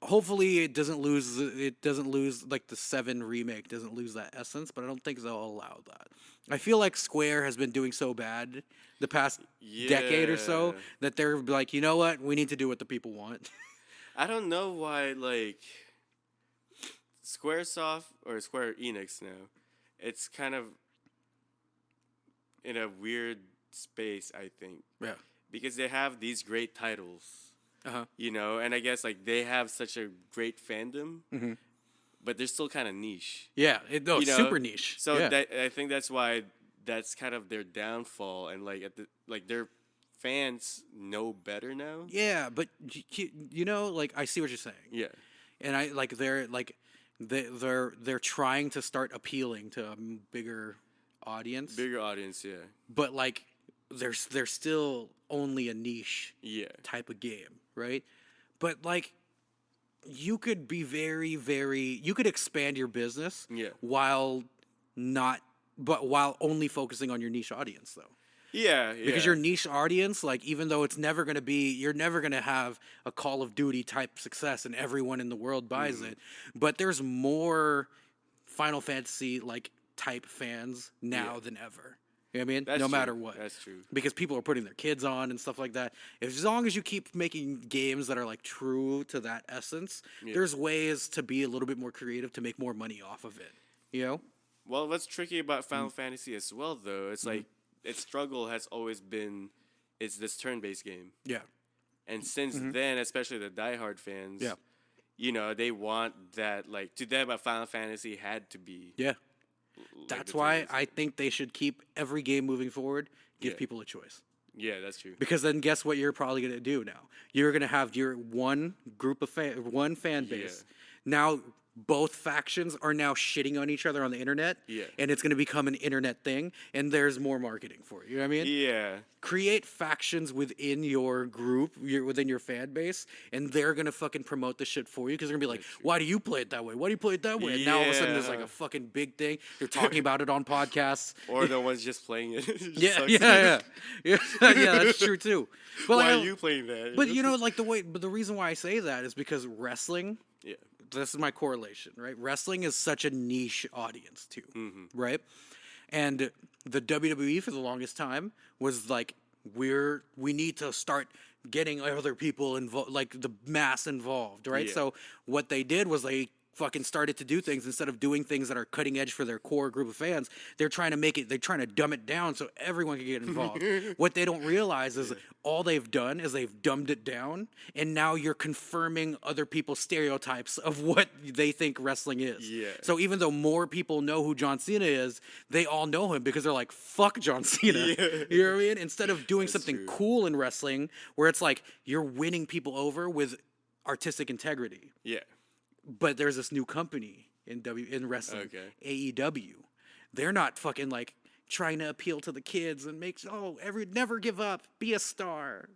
Hopefully it doesn't lose like the 7 remake doesn't lose that essence, but I don't think they'll allow that. I feel like Square has been doing so bad the past decade or so Yeah. that they're like, you know what, we need to do what the people want. I don't know why, like, Squaresoft or Square Enix now, it's kind of in a weird space, I think, Yeah. because they have these great titles, Uh-huh. you know, and I guess like they have such a great fandom, Mm-hmm. but they're still kind of niche. Yeah, it's You know, super niche. So yeah. that I think that's why that's kind of their downfall, and like their fans know better now. Yeah, but you know, like I see what you're saying. Yeah. And I like they're trying to start appealing to a bigger audience. Bigger audience, yeah. But like they're still only a niche Yeah. type of game, right? But like you could be you could expand your business Yeah. while only focusing on your niche audience though. Yeah, Because yeah. your niche audience, like even though you're never going to have a Call of Duty type success and everyone in the world buys it, but there's more Final Fantasy like type fans now Yeah. than ever. You know what I mean? That's No true. matter what. That's true. Because people are putting their kids on and stuff like that. As long as you keep making games that are like true to that essence, Yeah. there's ways to be a little bit more creative to make more money off of it. You know? Well, what's tricky about Final Fantasy as well, though, it's like its struggle has always been it's this turn-based game, Yeah. and since then, especially the diehard fans, Yeah. you know, they want that. Like to them, a Final Fantasy had to be. Yeah. like That's the why turn-based I think they should keep every game moving forward, give Yeah. people a choice. Yeah, that's true. Because then guess what you're probably going to do now? You're going to have your one group of one fan base. Yeah. Now both factions are now shitting on each other on the internet. Yeah. And it's going to become an internet thing, and there's more marketing for it. You know what I mean? Yeah. Create factions within your group, within your fan base, and they're going to fucking promote the shit for you because they're going to be like, why do you play it that way? Why do you play it that way? And now all of a sudden there's like a fucking big thing. They're talking about it on podcasts. Or the one's just playing it. Yeah, that's true too. But why are you playing that? But like the reason why I say that is because wrestling. Yeah. This is my correlation, right? Wrestling is such a niche audience too, right? And the WWE for the longest time was like, we need to start getting other people involved, like the mass involved, right? Yeah. So what they did was they fucking started to do things instead of doing things that are cutting edge for their core group of fans. They're trying to dumb it down so everyone can get involved. What they don't realize is all they've done is they've dumbed it down, and now you're confirming other people's stereotypes of what they think wrestling is. Yeah. So even though more people know who John Cena is, they all know him because they're like, fuck John Cena. Yeah. You know what I mean? Instead of doing something true. cool in wrestling where it's like you're winning people over with artistic integrity. Yeah. But there's this new company in wrestling, AEW. They're not fucking like trying to appeal to the kids and never give up, be a star.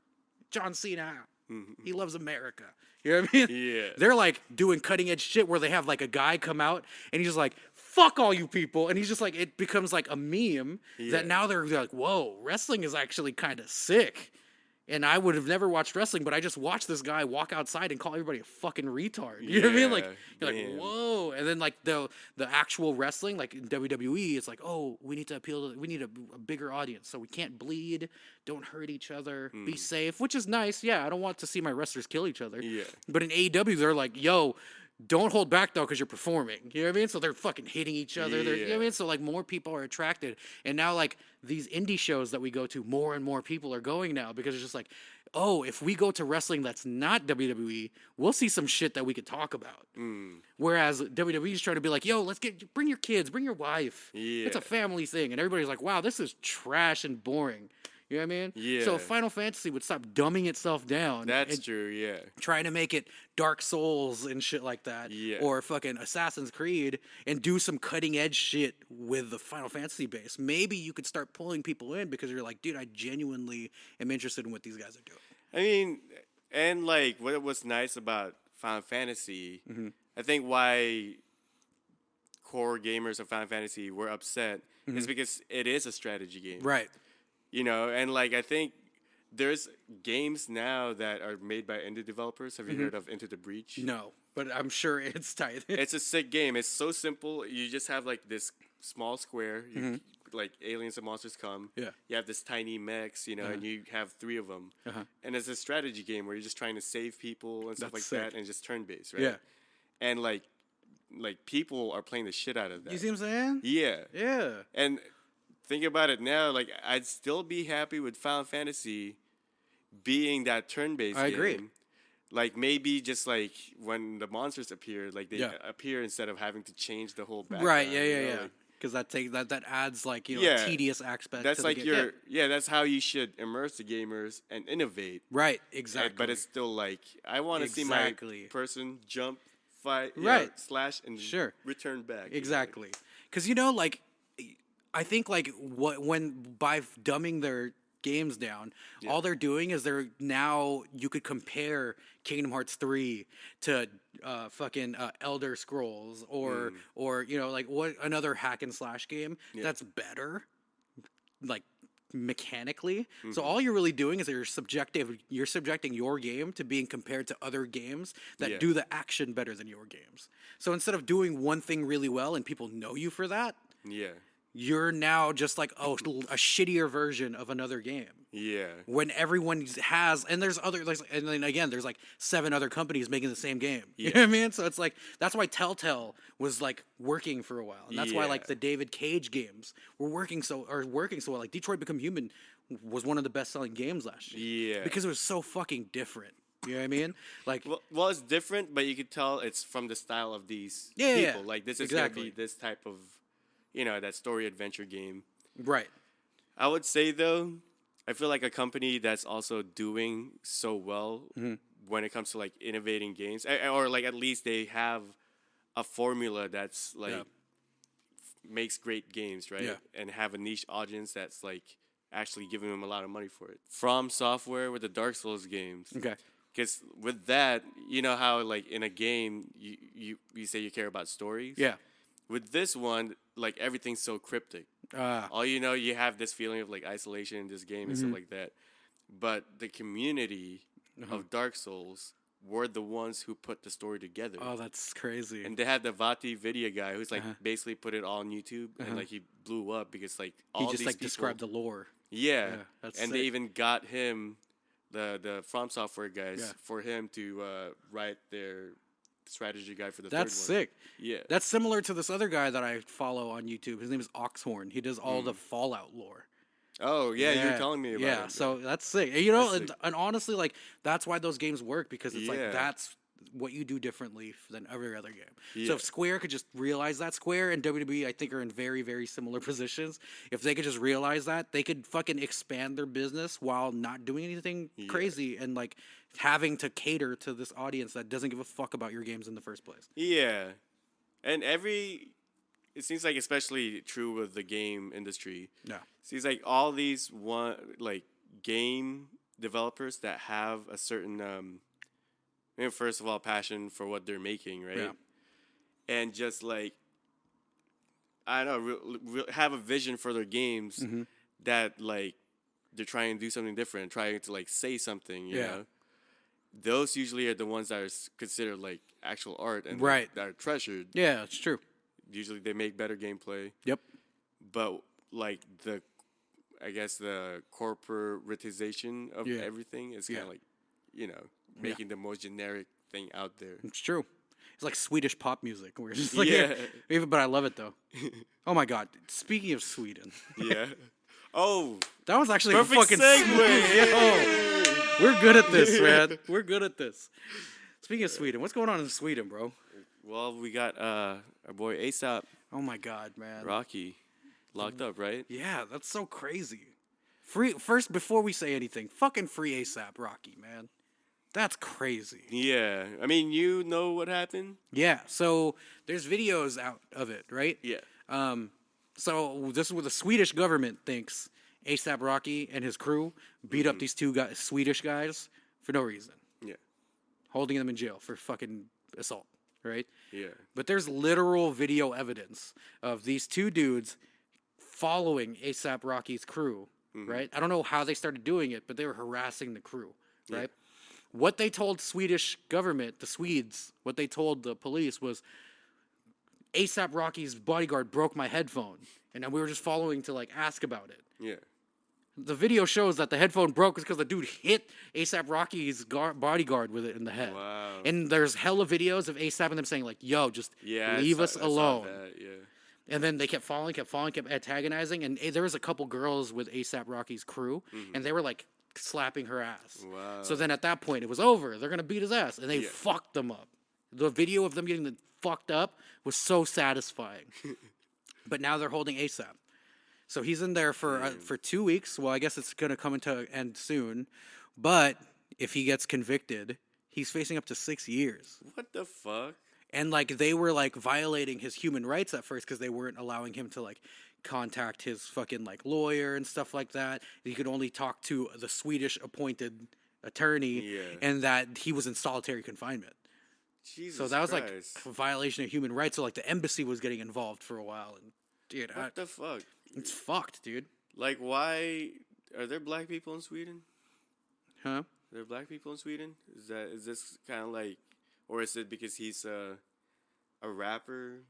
John Cena, he loves America. You know what I mean? Yeah. They're like doing cutting edge shit where they have like a guy come out and he's just like, fuck all you people. And he's just like, it becomes like a meme that now they're like, whoa, wrestling is actually kind of sick. And I would have never watched wrestling, but I just watched this guy walk outside and call everybody a fucking retard. You know what I mean? Like, you're like, whoa. And then like the actual wrestling, like in WWE, it's like, oh, we need a bigger audience. So we can't bleed, don't hurt each other, be safe, which is nice. Yeah, I don't want to see my wrestlers kill each other. Yeah. But in AEW, they're like, yo, don't hold back though, because you're performing. You know what I mean? So they're fucking hitting each other. You know what I mean? So like more people are attracted, and now like these indie shows that we go to, more and more people are going now because it's just like, oh, if we go to wrestling that's not WWE, we'll see some shit that we could talk about. Whereas WWE is trying to be like, yo, bring your kids, bring your wife. Yeah. It's a family thing, and everybody's like, wow, this is trash and boring. You know what I mean? Yeah. So if Final Fantasy would stop dumbing itself down. That's true, yeah. Trying to make it Dark Souls and shit like that. Yeah. Or fucking Assassin's Creed and do some cutting edge shit with the Final Fantasy base. Maybe you could start pulling people in because you're like, dude, I genuinely am interested in what these guys are doing. I mean, and like what was nice about Final Fantasy, I think why core gamers of Final Fantasy were upset is because it is a strategy game. Right. You know, and like I think there's games now that are made by indie developers. Have you heard of Into the Breach? No, but I'm sure it's tight. It's a sick game. It's so simple. You just have like this small square. Like aliens and monsters come. Yeah. You have this tiny mechs, you know, and you have 3 of them. And it's a strategy game where you're just trying to save people and stuff like that, and just turn based, right? Yeah. And like people are playing the shit out of that. You see what I'm saying? Yeah. Yeah. And think about it now, like I'd still be happy with Final Fantasy being that turn-based game. I agree. Like maybe just like when the monsters appear, like they appear instead of having to change the whole background. Right, yeah. Like, because that adds like, you know, a tedious aspect. That's to like the game. that's how you should immerse the gamers and innovate. Right, exactly. But it's still like I want to see my person jump, fight, slash, and return back. Exactly. Because, you know, like, I think like by dumbing their games down, all they're doing is you could compare Kingdom Hearts 3 to fucking Elder Scrolls or you know, like what another hack and slash game that's better, like mechanically. So all you're really doing is you're subjecting your game to being compared to other games that do the action better than your games. So instead of doing one thing really well and people know you for that, you're now just like a shittier version of another game. Yeah. When everyone has, and there's other, and then again, there's like 7 other companies making the same game. You know what I mean? So it's like, that's why Telltale was like working for a while. And that's why like the David Cage games were working so well. Like Detroit Become Human was one of the best selling games last year. Yeah. Because it was so fucking different. You know what I mean? Like, well, it's different, but you could tell it's from the style of these people. Yeah. Like this is gonna be this type of, you know, that story adventure game. Right. I would say though, I feel like a company that's also doing so well when it comes to like innovating games, or like at least they have a formula that's like Yeah. makes great games, right? Yeah. And have a niche audience that's like actually giving them a lot of money for it. From Software with the Dark Souls games. Okay. Because with that, you know how like in a game you say you care about stories. Yeah. With this one, like everything's so cryptic. All you know, you have this feeling of like isolation in this game and stuff like that. But the community of Dark Souls were the ones who put the story together. Oh, that's crazy. And they had the Vati Vidya guy who's like basically put it all on YouTube and like he blew up because like all he just these like people, described the lore. Yeah, that's and sick. they even got him, the From Software guys, Yeah. for him to write their strategy guide for the That's third one. sick. Yeah. That's similar to this other guy that I follow on YouTube. His name is Oxhorn. He does all the Fallout lore. Oh yeah, you were telling me about it. Yeah, so that's sick. You know, That's sick. and honestly, like that's why those games work because it's Yeah. like that's what you do differently than every other game. Yeah. So if Square could just realize that, Square and WWE, I think, are in very, very similar positions. If they could just realize that, they could fucking expand their business while not doing anything crazy and like having to cater to this audience that doesn't give a fuck about your games in the first place. Yeah, and it seems like especially true with the game industry. Yeah. Seems like all these game developers that have a certain first of all, passion for what they're making, right? Yeah. And just like I don't know, have a vision for their games that like they're trying to do something different, trying to like say something, you know. Those usually are the ones that are considered like actual art and Right. that are treasured. Yeah, it's true. Usually they make better gameplay. Yep. But like I guess the corporatization of everything is kind of like, making the most generic thing out there. It's true. It's like Swedish pop music. Where it's just like, Yeah. but I love it though. Oh my god! Speaking of Sweden, Yeah. Oh, that was actually perfect a fucking segue. Yo, we're good at this, man. We're good at this. Speaking of Sweden, what's going on in Sweden, bro? Well, we got our boy ASAP Oh my god, man. Rocky locked up, right? Yeah, that's so crazy. First, before we say anything, fucking free ASAP Rocky, man. That's crazy. Yeah. I mean, you know what happened? Yeah, so there's videos out of it, right? Yeah. So this is what the Swedish government thinks ASAP Rocky and his crew beat up these two Swedish guys for no reason, Yeah. holding them in jail for fucking assault, right? Yeah. But there's literal video evidence of these two dudes following ASAP Rocky's crew, right? I don't know how they started doing it, but they were harassing the crew, right? What they told Swedish government, the Swedes, what they told the police was ASAP Rocky's bodyguard broke my headphone, and then we were just following to like ask about it. Yeah. The video shows that the headphone broke because the dude hit ASAP Rocky's bodyguard with it in the head. Wow. And there's hella videos of ASAP and them saying like, "Yo, just leave us alone." Yeah. And then they kept following, kept antagonizing, and there was a couple girls with ASAP Rocky's crew, and they were like slapping her ass. Wow. So then at that point, it was over. They're gonna beat his ass, and they fucked them up. The video of them getting fucked up was so satisfying. But now they're holding ASAP, so he's in there for 2 weeks. Well, I guess it's gonna come into end soon, but if he gets convicted, he's facing up to 6 years. What the fuck? And like they were like violating his human rights at first because they weren't allowing him to like contact his fucking like lawyer and stuff like that. He could only talk to the Swedish appointed attorney, and that he was in solitary confinement. Jesus So that was like Christ. a violation of human rights. So like the embassy was getting involved for a while, and dude, What the fuck? it's fucked, dude. Like, why are there black people in Sweden? Huh? Are there black people in Sweden? Is this kind of like, or is it because he's a rapper?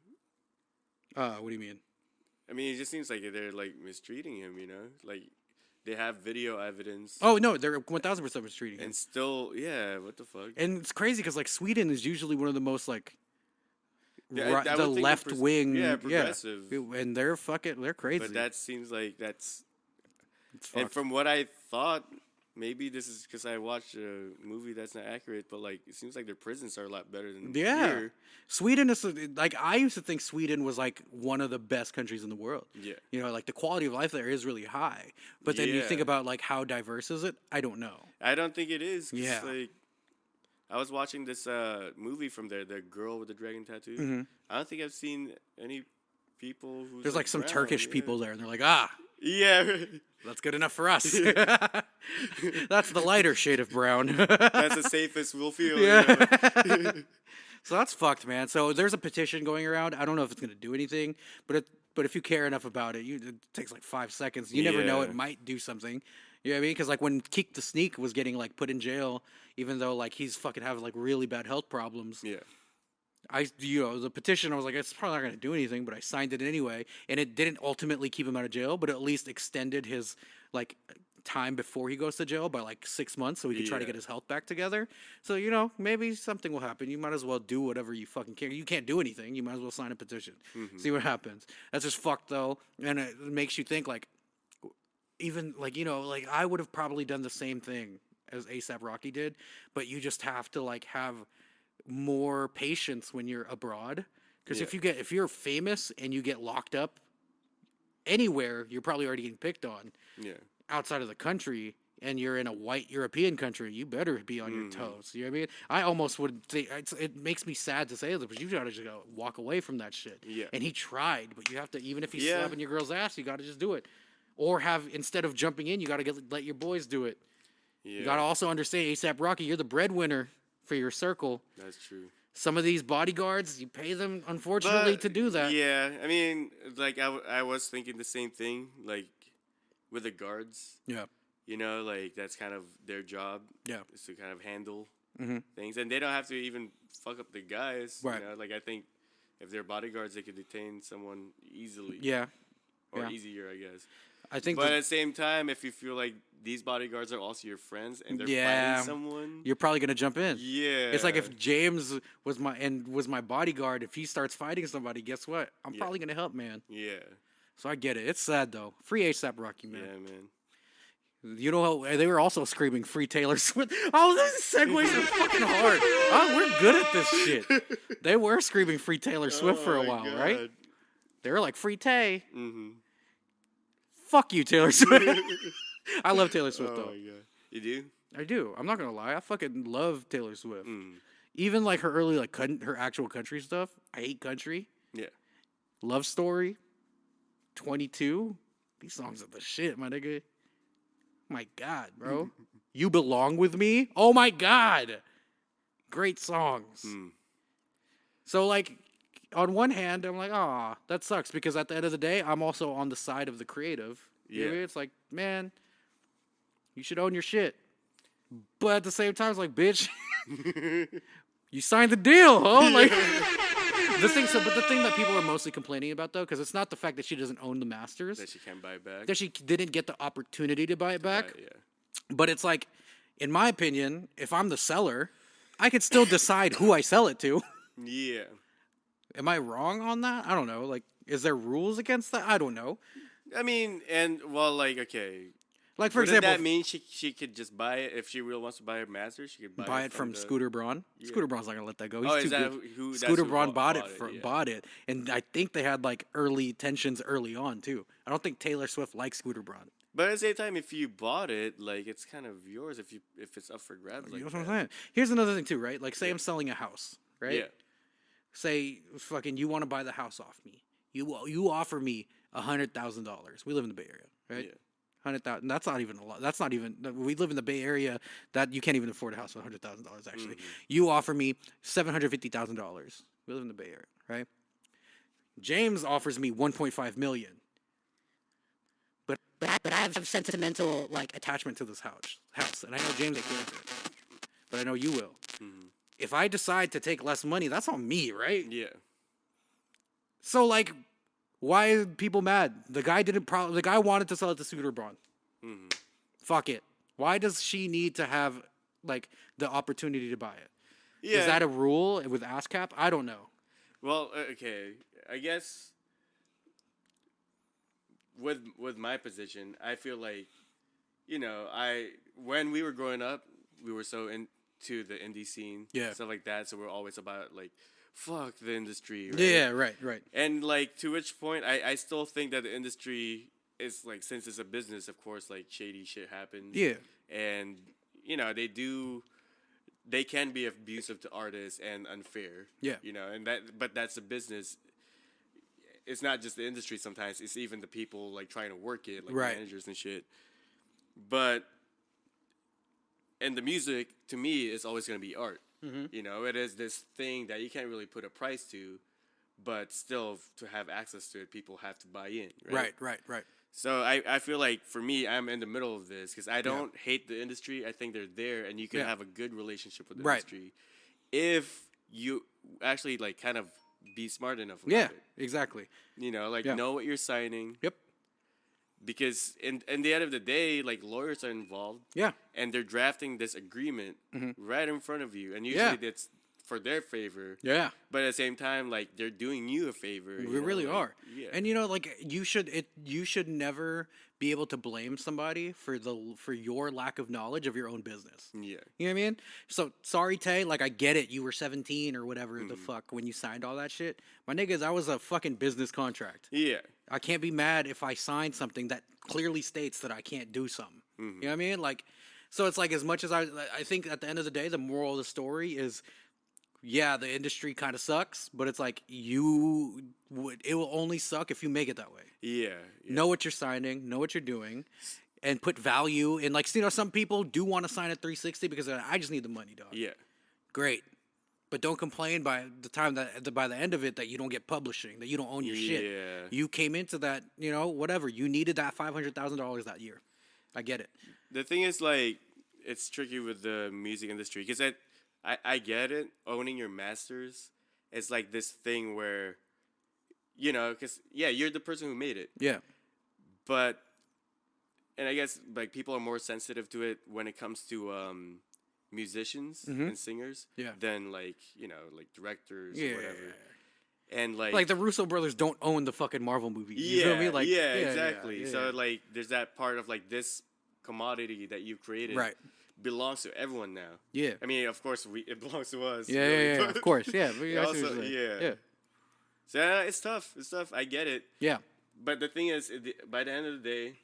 What do you mean? I mean, it just seems like they're like mistreating him. You know, like they have video evidence. Oh no, they're 1000% mistreating him. And still, yeah, what the fuck? And it's crazy because like Sweden is usually one of the most like Yeah, I the would think left wing, progressive. and they're crazy. But that seems like that's. It's And fucked. from what I thought, maybe this is because I watched a movie that's not accurate, but like it seems like their prisons are a lot better than here. Sweden is like I used to think Sweden was like one of the best countries in the world. Yeah. You know, like the quality of life there is really high. But then you think Yeah. about like how diverse is it? I don't know. I don't think it is. 'Cause, Yeah. Like, I was watching this movie from there, the girl with the dragon tattoo. Mm-hmm. I don't think I've seen any people who's There's like some brown, Turkish yeah. people there, and they're like, ah, Yeah. that's good enough for us. That's the lighter shade of brown. That's the safest we'll feel. Yeah. You know? So that's fucked, man. So there's a petition going around. I don't know if it's gonna do anything, but if you care enough about it, it takes like 5 seconds. You never know; Yeah. it might do something. You know what I mean? Because like when Keek the Sneak was getting like put in jail, even though like he's fucking having like really bad health problems. Yeah. The petition, I was like, it's probably not going to do anything, but I signed it anyway, and it didn't ultimately keep him out of jail, but at least extended his like time before he goes to jail by like 6 months, so he could try to Yeah. get his health back together. So maybe something will happen. You might as well do whatever you fucking can. You can't do anything. You might as well sign a petition, see what happens. That's just fucked though, and it makes you think like, even like like I would have probably done the same thing as ASAP Rocky did, but you just have to like have more patience when you're abroad, because Yeah. if you're famous and you get locked up anywhere, you're probably already getting picked on. Yeah. Outside of the country, and you're in a white European country, you better be on your toes. You know what I mean? I almost would say it makes me sad to say this, but you gotta just go walk away from that shit. Yeah. And he tried, but you have to, even if he's Yeah. slapping your girl's ass, you gotta just do it. Or instead of jumping in, you gotta let your boys do it. Yeah. You gotta also understand, ASAP Rocky, you're the breadwinner for your circle. That's true. Some of these bodyguards, you pay them, unfortunately, But, to do that. Yeah, I mean, like I was thinking the same thing, like with the guards. Yeah. Like that's kind of their job. Yeah. Is to kind of handle Mhm. things, and they don't have to even fuck up the guys. Right. Like I think if they're bodyguards, they could detain someone easily. Yeah. Or Yeah. easier, I guess. I think But at the same time, if you feel like these bodyguards are also your friends and they're Yeah. fighting someone, you're probably gonna jump in. yeah, It's like if James was my bodyguard. If he starts fighting somebody, guess what? I'm Yeah. probably gonna help, man. yeah, So I get it. It's sad though. Free ASAP Rocky, man. yeah, man. You know how they were also screaming "Free Taylor Swift." Oh, these segues are fucking hard. Oh, we're good at this shit. They were screaming "Free Taylor Swift" for a while, right? They were like "Free Tay." Mm-hmm. Fuck you, Taylor Swift. I love Taylor Swift Oh though. my god, you do? I do. I'm not gonna lie. I fucking love Taylor Swift. Mm. Even like her early her actual country stuff. I hate country. Yeah. Love Story. 22. These songs are the shit, my nigga. My God, bro. You Belong With Me. Oh my God. Great songs. Mm. So like, on one hand, I'm like, ah, that sucks, because at the end of the day, I'm also on the side of the creative. You know what I Yeah. mean? It's like, man, you should own your shit. But at the same time, it's like, bitch, you signed the deal, huh? Like, but the thing that people are mostly complaining about, though, because it's not the fact that she doesn't own the masters, That she can't buy back. that she didn't get the opportunity to buy it back. Yeah. But it's like, in my opinion, if I'm the seller, I could still decide who I sell it to. Yeah. Am I wrong on that? I don't know. Like, is there rules against that? I don't know. I mean, and well, like, okay. Like, for Wouldn't example, that mean she could just buy it if she really wants to buy a master? She could buy it from the, Scooter Braun. Yeah. Scooter Braun's not gonna let that go. He's Oh, too is that good. who? That's Scooter who Braun bought it. yeah. Bought it, and I think they had like early tensions early on too. I don't think Taylor Swift likes Scooter Braun. But at the same time, if you bought it, like it's kind of yours if it's up for grabs. Like You know what I'm that. saying? Here's another thing too, right? Like, say I'm selling a house, right? Yeah. Say fucking you want to buy the house off me. You offer me $100,000. We live in the Bay Area, right? Yeah. 100,000. That's not even a lot. That's not even. We live in the Bay Area. That you can't even afford a house for $100,000. Actually, you offer me $750,000. We live in the Bay Area, right? James offers me $1.5 million. But I have sentimental like attachment to this house, and I know James ain't going to, but I know you will. Mhm. If I decide to take less money, that's on me, right? Yeah. So like, why are people mad? The guy The guy wanted to sell it to Scooter Braun. Hmm. Fuck it. Why does she need to have like the opportunity to buy it? Yeah. Is that a rule with ASCAP? I don't know. Well, okay. I guess with my position, I feel like, when we were growing up, we were so into the indie scene, Yeah. stuff like that. So we're always about like, fuck the industry, right? Yeah, right. And like to which point, I still think that the industry is like, since it's a business, of course, like shady shit happens. Yeah. And they do they can be abusive to artists and unfair. Yeah. You know, but that's a business. It's not just the industry sometimes, it's even the people like trying to work it, like managers and shit. But and the music to me is always going to be art. You know, it is this thing that you can't really put a price to, but still to have access to it, people have to buy in. Right. So I feel like for me, I'm in the middle of this because I don't hate the industry. I think they're there, and you can have a good relationship with the industry if you actually like kind of be smart enough about it. Exactly. You know, like know what you're signing. Yep. Because in the end of the day, like lawyers are involved. Yeah. And they're drafting this agreement right in front of you, and usually it's for their favor. Yeah. But at the same time, like they're doing you a favor. We really are. Yeah. And you know, like you should never be able to blame somebody for your lack of knowledge of your own business. Yeah. You know what I mean? So sorry, Tay. Like I get it. You were 17 or whatever the fuck when you signed all that shit. My niggas, that was a fucking business contract. Yeah. I can't be mad if I sign something that clearly states that I can't do something. You know what I mean? Like, so it's like as much as I think at the end of the day, the moral of the story is, yeah, the industry kind of sucks, but it's like it will only suck if you make it that way. Yeah. Know what you're signing, know what you're doing, and put value in. Like, you know, some people do want to sign at 360 because I just need the money, dog. Yeah. Great. But don't complain by the end of it that you don't get publishing, that you don't own your shit. You came into that, you know, whatever. You needed that $500,000 that year. I get it. The thing is, like, it's tricky with the music industry because I get it. Owning your masters is like this thing where, you know, because, you're the person who made it. Yeah. But, and I guess, like, people are more sensitive to it when it comes to musicians and singers than, like, you know, like directors or whatever. And like the Russo brothers don't own the fucking Marvel movie. You feel me? Like, exactly. So like there's that part of like this commodity that you created belongs to everyone now. Yeah. I mean, of course it belongs to us. Yeah, really, of course. Yeah. But also, yeah. So it's tough. It's tough. I get it. Yeah. But the thing is, by the end of the day,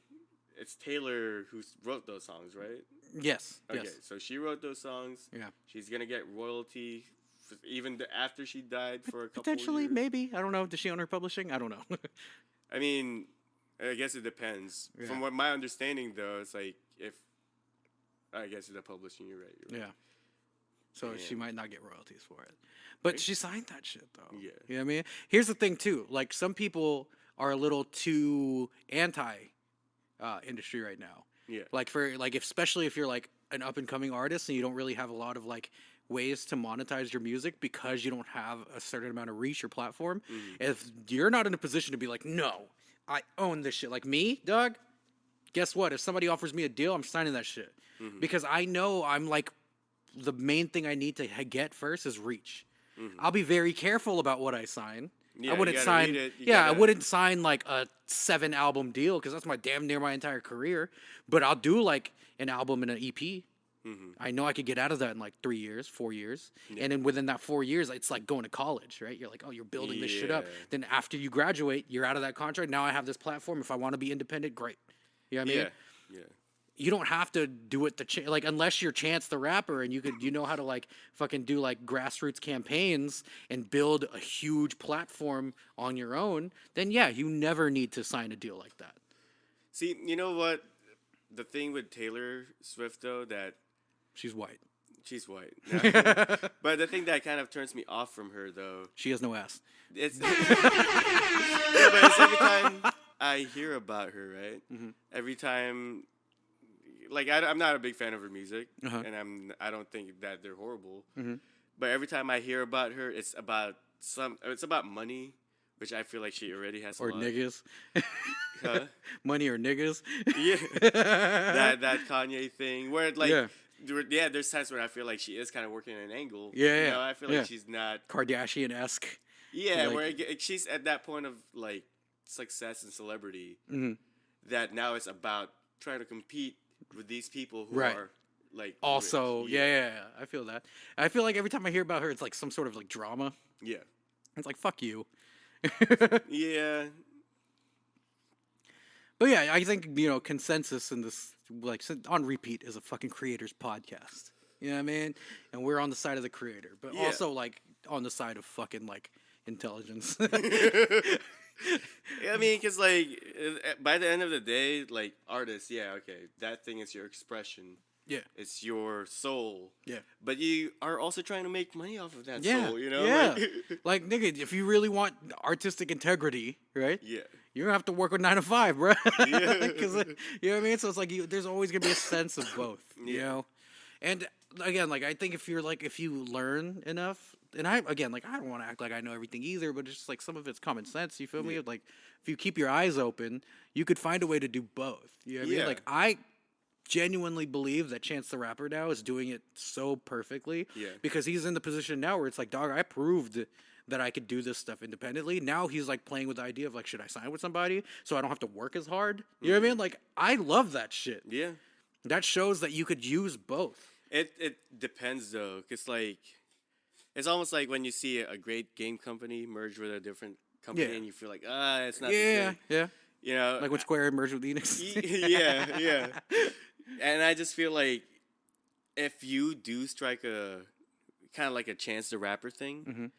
it's Taylor who wrote those songs, right? Yes. Okay. Yes. So she wrote those songs. Yeah. She's gonna get royalty even after she died for a couple potentially, years. Maybe. I don't know. Does she own her publishing? I don't know. I mean, I guess it depends. Yeah. From what my understanding, though, it's like I guess the publishing. You're right. Yeah. So she might not get royalties for it, but she signed that shit though. Yeah. You know what I mean? Here's the thing too. Like some people are a little too anti industry right now. Yeah. Like especially if you're like an up and coming artist and you don't really have a lot of like ways to monetize your music because you don't have a certain amount of reach or platform. If you're not in a position to be like, no, I own this shit. Like me, dog, guess what? If somebody offers me a deal, I'm signing that shit. Because I know I'm like, the main thing I need to get first is reach. I'll be very careful about what I sign. Yeah, I wouldn't sign. I wouldn't sign like a 7-album deal because that's damn near my entire career. But I'll do like an album and an EP. I know I could get out of that in like 3 years, 4 years. And then within that 4 years, it's like going to college, right? You're like, oh, you're building this shit up. Then after you graduate, you're out of that contract. Now I have this platform. If I want to be independent, great. You know what I mean? Yeah. You don't have to do it like unless you're Chance the Rapper and you know how to like fucking do like grassroots campaigns and build a huge platform on your own, then you never need to sign a deal like that. See, you know what? The thing with Taylor Swift though, that she's white. She's white. But the thing that kind of turns me off from her though, she has no ass. It's but it's every time I hear about her, right? Every time. Like I'm not a big fan of her music, and I don't think that they're horrible. But every time I hear about her, it's about money, which I feel like she already has. Or a lot. Niggas, money or niggas. Yeah, that Kanye thing where there's times where I feel like she is kind of working an angle. Yeah, you know, I feel like she's not Kardashian-esque. Yeah, like, where she's at that point of like success and celebrity that now it's about trying to compete with these people who are like also rich. I feel that. I feel like every time I hear about her, it's like some sort of like drama. Yeah, it's like fuck you. Yeah, but I think consensus in this like on repeat is a fucking creators podcast. You know what I mean? And we're on the side of the creator, but Yeah. also like on the side of fucking like intelligence. I mean, because like by the end of the day, like artists, yeah, okay, that thing is your expression. Yeah. It's your soul. Yeah. But you are also trying to make money off of that Yeah. soul, you know? Yeah. Like, Like, nigga, if you really want artistic integrity, right? yeah. You're gonna have to work with 9 to 5, bro. Yeah. Because you know what I mean. So it's like there's always gonna be a sense of both, you Yeah. know. And again, like I think if you learn enough, and I again, like I don't want to act like I know everything either, but it's just like some of it's common sense. You feel me? Yeah. Like if you keep your eyes open, you could find a way to do both. You know what I mean? Yeah. Like I genuinely believe that Chance the Rapper now is doing it so perfectly. Yeah. Because he's in the position now where it's like, dog, I proved that I could do this stuff independently. Now he's like playing with the idea of like, should I sign with somebody so I don't have to work as hard? You know what I mean? Like I love that shit. Yeah. That shows that you could use both. It depends though, cause like it's almost like when you see a great game company merge with a different company, Yeah. and you feel like it's not Yeah, the same. yeah. You know, Like when Square merged with Enix. yeah, yeah. And I just feel like if you do strike a kind of like a Chance the Rapper thing,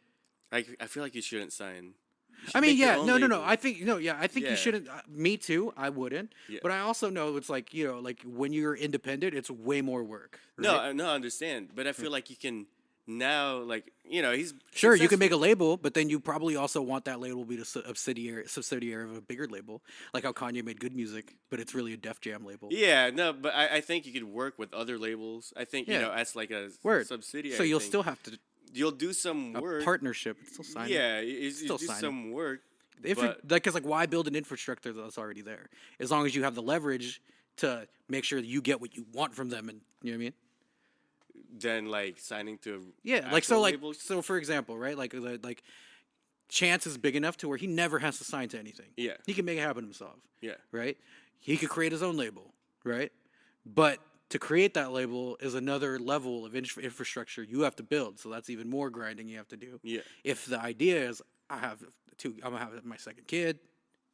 like I feel like you shouldn't sign. You should I mean, make your yeah, own no. label. I think I think Yeah. you shouldn't. Me too. I wouldn't. Yeah. But I also know it's like like when you're independent, it's way more work. No, right? I understand, but I feel like you can now, like he's Sure, you can make a successful. label, but then you probably also want that label to be the subsidiary of a bigger label, like how Kanye made good music, but it's really a Def Jam label. Yeah, no, but I think you could work with other labels. I think Yeah. as like a Word. subsidiary. So you'll thing. still have to you'll do some a work. partnership. It's still signing. Yeah, you Still do signing. some work. If but because like why build an infrastructure that's already there? As long as you have the leverage to make sure that you get what you want from them, and you know what I mean. then like signing to Yeah, like actual so, like labels. so. For example, right? Like Chance is big enough to where he never has to sign to anything. Yeah. he can make it happen himself. Yeah. Right. He could create his own label. Right. But to create that label is another level of infrastructure you have to build. So that's even more grinding you have to do. Yeah. If the idea is I'm gonna have my second kid,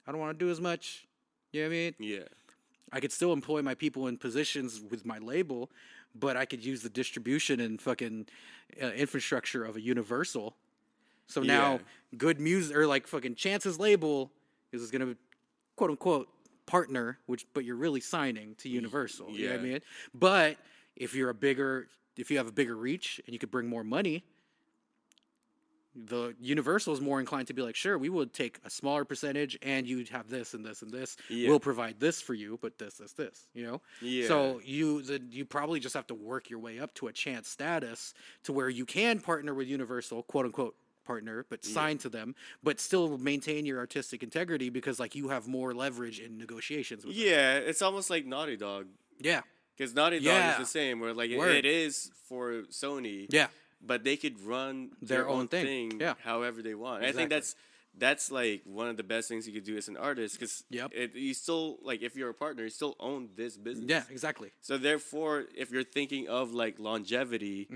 I don't want to do as much. You know what I mean? Yeah. I could still employ my people in positions with my label, but I could use the distribution and fucking infrastructure of a Universal. So now, Yeah. good music or like fucking Chance's label is gonna quote unquote partner, but you're really signing to Universal. You know what I Yeah. mean? But if you have a bigger reach and you could bring more money, the Universal is more inclined to be like, sure, we would take a smaller percentage, and you'd have this and this and this. Yeah. We'll provide this for you, but this. You know. Yeah. So you probably just have to work your way up to a Chance status to where you can partner with Universal, quote unquote partner, but sign to them, but still maintain your artistic integrity because like you have more leverage in negotiations with them. Yeah, it's almost like Naughty Dog. Yeah. Because Naughty Dog Yeah. is the same, where like Word. it is for Sony. Yeah. But they could run Their own thing. Yeah. however they want. And I think Exactly. that's like one of the best things you could do as an artist, because Yep. you still, like, if you're a partner, you still own this business. Yeah, exactly. So therefore, if you're thinking of like longevity,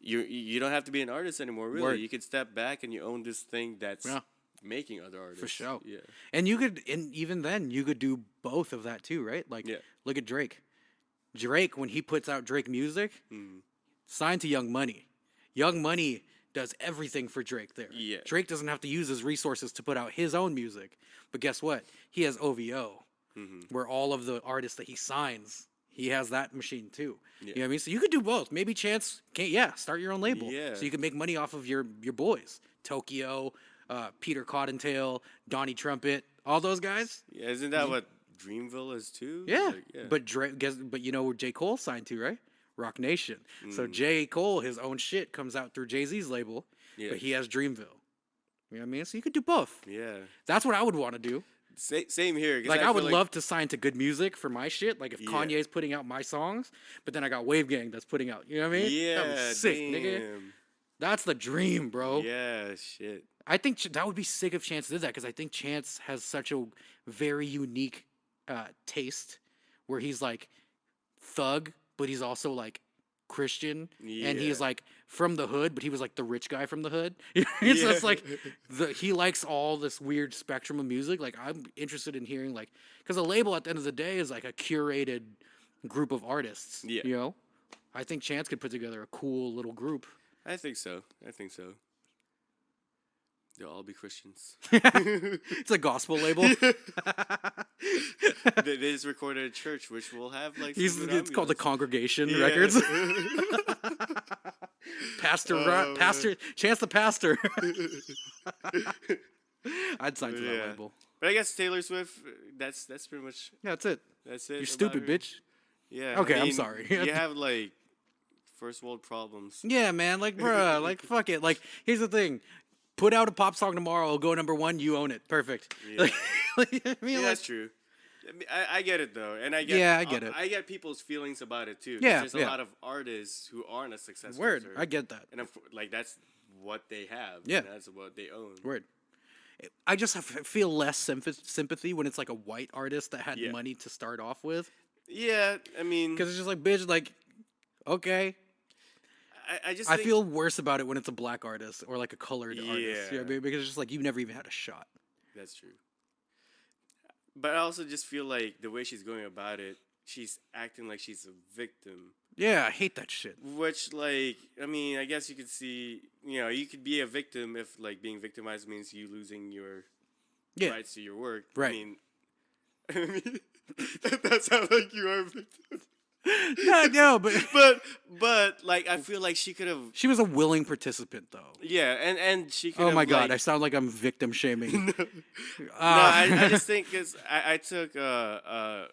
you don't have to be an artist anymore. Really, Word. you could step back and you own this thing that's Yeah. making other artists. For sure. Yeah. And even then, you could do both of that too, right? Like, Yeah. look at Drake. Drake, when he puts out Drake music, signed to Young Money. Young Money does everything for Drake there. Yeah. Drake doesn't have to use his resources to put out his own music. But guess what? He has OVO, where all of the artists that he signs, he has that machine too. You know what I mean? So you could do both. Maybe Chance can, start your own label. Yeah. So you can make money off of your boys. Tokyo, Peter Cottontail, Donnie Trumpet, all those guys. Yeah, isn't that what Dreamville is too? Yeah. Like, yeah. But you know where J. Cole signed to, right? Rock Nation. So J. Cole, his own shit comes out through Jay-Z's label, Yeah. but he has Dreamville. You know what I mean? So you could do both. Yeah. That's what I would want to do. Same here. 'Cause Like I feel would love to sign to good music for my shit. Like if Yeah. Kanye's putting out my songs, but then I got Wave Gang that's putting out. You know what I mean? Yeah. That would be sick, nigga. damn. That's the dream, bro. Yeah. Shit. I think that would be sick if Chance did that because I think Chance has such a very unique taste where he's like thug, but he's also like Christian, and he's Yeah. like from the hood, but he was like the rich guy from the hood. It's just like he likes all this weird spectrum of music. Like I'm interested in hearing because a label at the end of the day is like a curated group of artists. Yeah. You know, I think Chance could put together a cool little group. I think so. They'll all be Christians. It's a gospel label. They just recorded a church, which will have like. It's called the Congregation Yeah. Records. Pastor, Chance the Pastor. I'd sign to that label. But I guess Taylor Swift. That's pretty much. Yeah, that's it. That's it. You're about stupid, her. bitch. Yeah. Okay, I I'm mean, sorry. You have like first world problems. Yeah, man. Like, bruh. Like, fuck it. Like, here's the thing. Put out a pop song tomorrow. It'll go #1. You own it. Perfect. Yeah. I mean, That's true. I get it though, and I get. Yeah, I get it. I get people's feelings about it too. Yeah, There's a lot of artists who aren't as successful. Word. As her, I get that. and like that's what they have. Yeah. And that's what they own. Word. I just feel less sympathy when it's like a white artist that had money to start off with. Yeah, I mean, Because it's just like, bitch, like, okay. I just I think, feel worse about it when it's a black artist or like a colored artist. You know what I Yeah. mean? Because it's just like, you've never even had a shot. that's true. But I also just feel like the way she's going about it, she's acting like she's a victim. Yeah, I hate that shit. Which, like, I mean, I guess you could see, you could be a victim if, like, being victimized means you losing your rights to your work. Right. I mean, that sounds like you are a victim. No, But, like, I feel like she could have. she was a willing participant, though. Yeah, and she could Oh have. my God, like, I sound like I'm victim shaming. No, I just think because I took a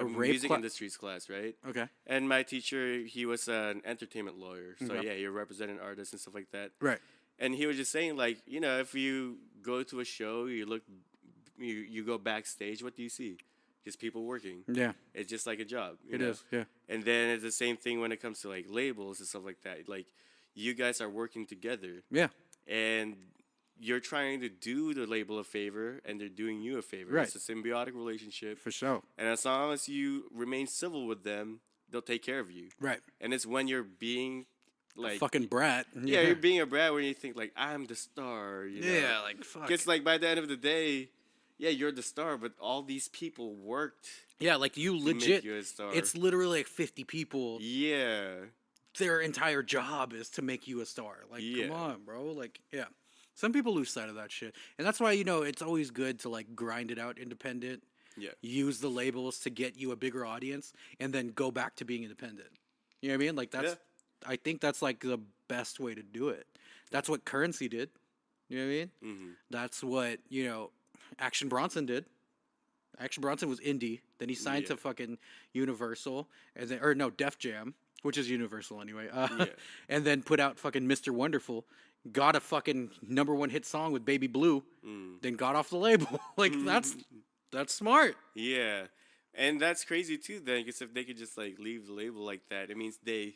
rape music cla- industries class, right? Okay. And my teacher, he was an entertainment lawyer. So, Okay. yeah, you're representing artists and stuff like that. Right. And he was just saying, like, if you go to a show, you go backstage, what do you see? Just people working. Yeah, It's just like a job. it is. Yeah. And then it's the same thing when it comes to, like, labels and stuff like that. Like, you guys are working together. Yeah. And you're trying to do the label a favor, and they're doing you a favor. Right. It's a symbiotic relationship. For sure. And as long as you remain civil with them, they'll take care of you. Right. And it's when you're being, like... Fucking brat. Yeah, you're being a brat when you think, like, I'm the star, Yeah, like, fuck. Because, like, by the end of the day, yeah, you're the star, but all these people worked Yeah, like, you to legit. make you a star. It's literally like 50 people. Yeah. Their entire job is to make you a star. Like, Yeah. come on, bro. Like, yeah. Some people lose sight of that shit. And that's why, it's always good to, like, grind it out independent. Yeah. Use the labels to get you a bigger audience and then go back to being independent. You know what I mean? Like, I think that's, like, the best way to do it. That's what Currency did. You know what I mean? Mm-hmm. That's what, Action Bronson did. Action Bronson was indie. Then he signed to fucking Universal. And then, Def Jam, which is Universal anyway. And then put out fucking Mr. Wonderful. Got a fucking #1 hit song with Baby Blue. Then got off the label. Like, that's smart. Yeah. And that's crazy, too, then, because if they could just, like, leave the label like that, it means they,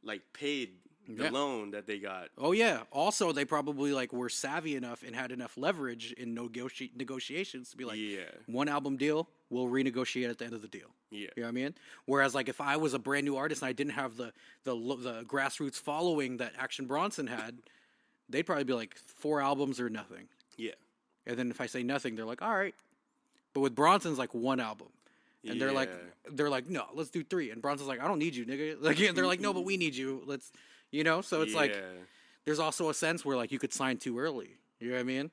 like, paid the loan that they got. Oh, yeah. Also, they probably, like, were savvy enough and had enough leverage in negotiations to be like, one album deal, we'll renegotiate at the end of the deal. Yeah. You know what I mean? Whereas, like, if I was a brand new artist and I didn't have the grassroots following that Action Bronson had, they'd probably be like 4 albums or nothing. Yeah. And then if I say nothing, they're like, all right. But with Bronson's like 1 album. And they're like, no, let's do 3. And Bronson's like, I don't need you, nigga. Like, they're like, no, but we need you. Let's, so it's like, there's also a sense where like you could sign too early. You know what I mean?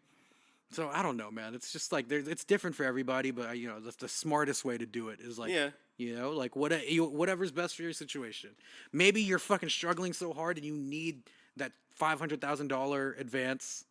So I don't know, man. It's just like, it's different for everybody, but that's the smartest way to do it is like, like whatever's best for your situation. Maybe you're fucking struggling so hard and you need that $500,000 advance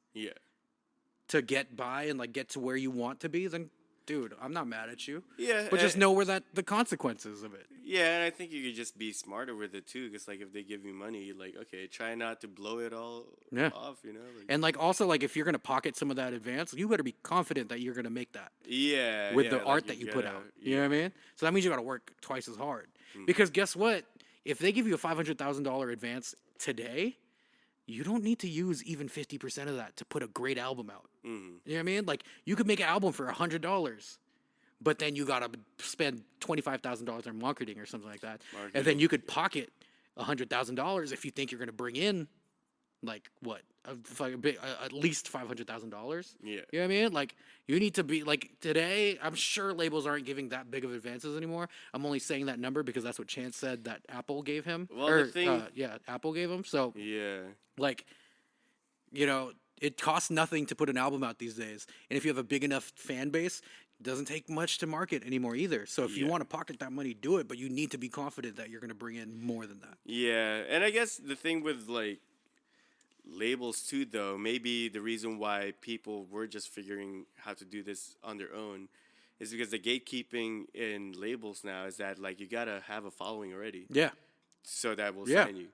to get by and like get to where you want to be, then dude, I'm not mad at you. Yeah. But just know where the consequences of it. Yeah, and I think you could just be smarter with it too, because like if they give you money, like okay, try not to blow it all off, Like, and like also like if you're gonna pocket some of that advance, you better be confident that you're gonna make that. Yeah. With the art that you put out. You know what I mean? So that means you gotta work twice as hard. Because guess what? If they give you a $500,000 advance today, you don't need to use even 50% of that to put a great album out. You know what I mean? Like, you could make an album for $100, but then you got to spend $25,000 on marketing or something like that. And then you could pocket $100,000 if you think you're going to bring in like what at least $500,000. Yeah. You know what I mean? Like you need to be like today. I'm sure labels aren't giving that big of advances anymore. I'm only saying that number because that's what Chance said that Apple gave him. Well, or the thing, Apple gave him. So yeah, like it costs nothing to put an album out these days, and if you have a big enough fan base. It doesn't take much to market anymore either. So if you want to pocket that money, do it. But you need to be confident that you're going to bring in more than that. yeah, and I guess the thing with like labels too, though, maybe the reason why people were just figuring how to do this on their own is because the gatekeeping in labels now is that like you gotta have a following already, Yeah. so that will sign you.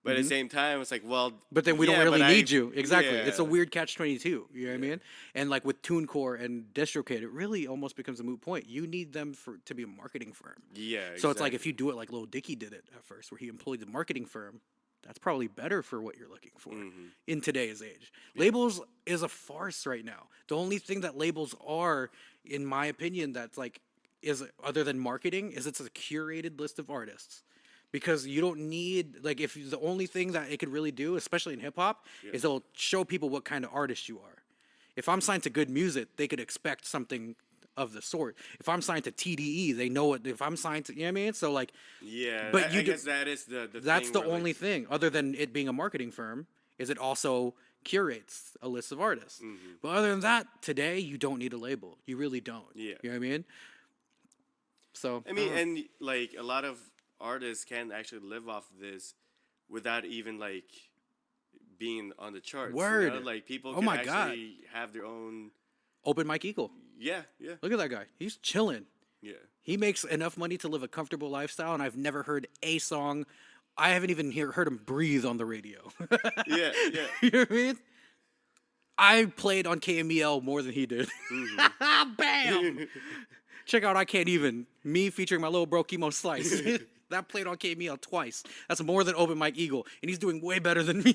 But at the same time, it's like, well, but then we don't really need you. Exactly. Yeah. It's a weird catch-22. You know what I mean? And like with TuneCore and DistroKid, it really almost becomes a moot point. You need them to be a marketing firm. Yeah. So it's like if you do it like Lil Dicky did it at first, where he employed the marketing firm, that's probably better for what you're looking for in today's age. Labels is a farce right now. The only thing that labels are, in my opinion, that's like is other than marketing, is it's a curated list of artists. Because you don't need, like, if the only thing that it could really do, especially in hip hop, is it'll show people what kind of artist you are. If I'm signed to Good Music, they could expect something of the sort. If I'm signed to TDE, they know what. If I'm signed to, you know what I mean? So like, but I guess that is the that's thing the where, like, only thing, other than it being a marketing firm, is it also curates a list of artists. But other than that, today you don't need a label. You really don't. Yeah. You know what I mean? So I mean, and like a lot of artists can actually live off this without even like being on the charts. Word. You know? Like people Oh can my actually have their own. Open Mike Eagle. Yeah. Look at that guy. He's chilling. Yeah. He makes enough money to live a comfortable lifestyle, and I've never heard a song. I haven't even heard him breathe on the radio. Yeah. You know what I mean? I played on KMEL more than he did. Bam! Check out I Can't Even. Me featuring my little bro Chemo Slice. That played on KMEL twice. That's more than Open Mike Eagle, and he's doing way better than me.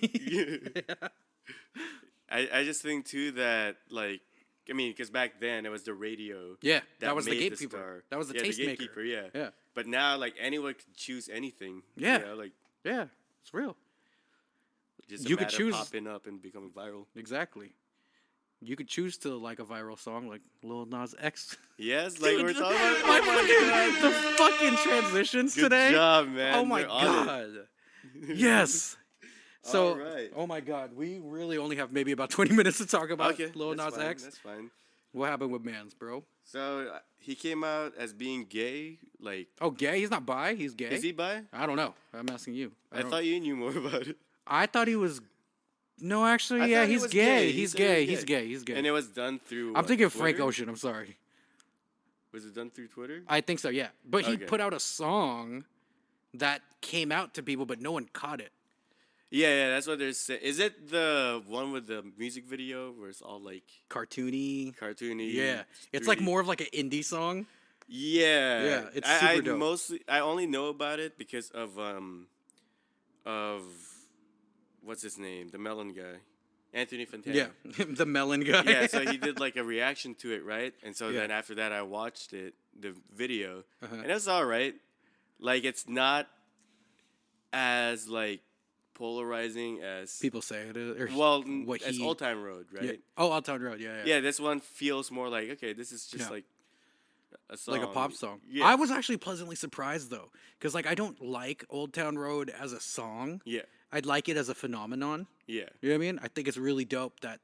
I just think too that like I mean because back then it was the radio. Yeah, that was the made gatekeeper. star. That was the The tastemaker. gatekeeper. Yeah. Yeah. But now like anyone can choose anything. Yeah. You know, like Yeah, it's real. just You a could matter choose- of popping up and becoming viral. Exactly. You could choose to like a viral song like Lil Nas X. Yes, like Dude, we're talking about. my Oh my the God. fucking transitions Good today. job, man. Oh my You're on it. god. Yes. So, Alright. oh my god, we really only have maybe about 20 minutes to talk about Okay, Lil that's Nas fine, X. That's fine. What happened with Mans, bro? So he came out as being gay. Like, Oh, gay? He's not bi. He's gay. is he bi? I don't know. I'm asking you. I don't- thought you knew more about it. I thought he was. No, actually, I yeah, thought he he's was gay. gay. He He's said he was gay. gay. He's gay. He's gay. And it was done through. I'm what, thinking of Frank Twitter? Ocean. I'm sorry. Was it done through Twitter? I think so. Yeah, but he Okay. put out a song that came out to people, but no one caught it. Yeah, that's what they're saying. Is it the one with the music video where it's all like Cartoony. cartoony? Yeah, it's like 3D? more of like an indie song. Yeah, Yeah, it's I super dope. mostly I only know about it because of what's his name, the melon guy, Anthony Fantana. Yeah, the melon guy. Yeah, so he did like a reaction to it, right? And so Yeah. then after that, I watched it, the video, Uh-huh. and it's all right. Like it's not as like polarizing as People say it is. Or well, what as he. Old Time Road, right? Yeah. Oh, Old Town Road. Yeah, Yeah, this one feels more like okay, this is just Yeah. like a song, Like a pop song. Yeah, I was actually pleasantly surprised though, because like I don't like Old Town Road as a song. yeah, I'd like it as a phenomenon. yeah, You know what I mean? I think it's really dope that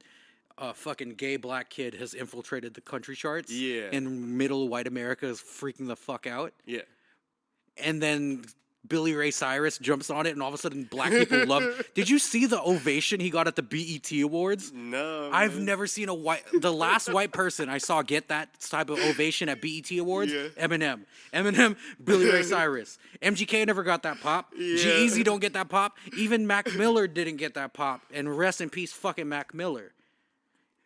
a fucking gay black kid has infiltrated the country charts. Yeah. And middle white America is freaking the fuck out. yeah. And then Billy Ray Cyrus jumps on it, and all of a sudden black people love. Did you see the ovation he got at the BET Awards? No, I've man. never seen the last white person I saw get that type of ovation at BET Awards. Yeah. Eminem, Billy Ray Cyrus. MGK never got that pop. Yeah. G-Eazy don't get that pop. Even Mac Miller didn't get that pop. And rest in peace, fucking Mac Miller.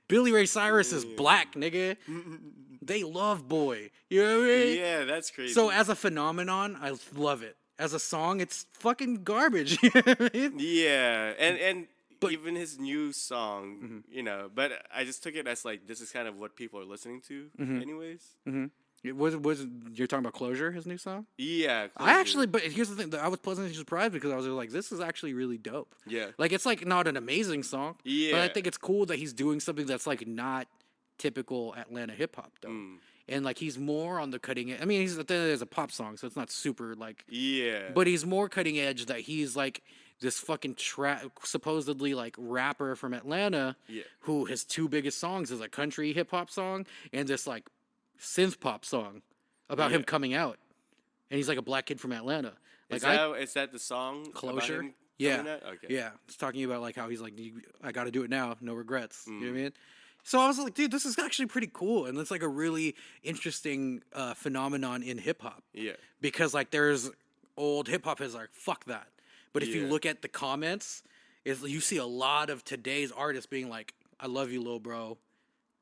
Billy Ray Cyrus is black, nigga. They love Boy. You know what I mean? Yeah, that's crazy. So as a phenomenon, I love it. As a song, it's fucking garbage. You know what I mean? yeah, and But- even his new song, you know, but I just took it as like this is kind of what people are listening to, anyways. Was you're talking about Closure, his new song? Yeah, I Closure. but here's the thing: I was pleasantly surprised because I was like, this is actually really dope. Yeah. Like it's like not an amazing song, but I Yeah. think it's cool that he's doing something that's like not typical Atlanta hip hop though. And like he's more on the cutting edge. I mean, he's at the end of a pop song, so it's not super like. Yeah. But he's more cutting edge. That he's like this fucking supposedly like rapper from Atlanta, Yeah. who his two biggest songs is a country hip hop song and this like synth pop song about him Yeah. coming out, and he's like a black kid from Atlanta. Like Is that the song? about Closure. him Yeah, coming out? Okay. yeah. It's talking about like how he's like, I got to do it now, no regrets. You know what I Mm. mean? So I was like, dude, this is actually pretty cool, and it's like a really interesting phenomenon in hip hop Yeah. because like there's old hip hop is like fuck that, but if you Yeah. look at the comments, is you see a lot of today's artists being like, I love you, little bro.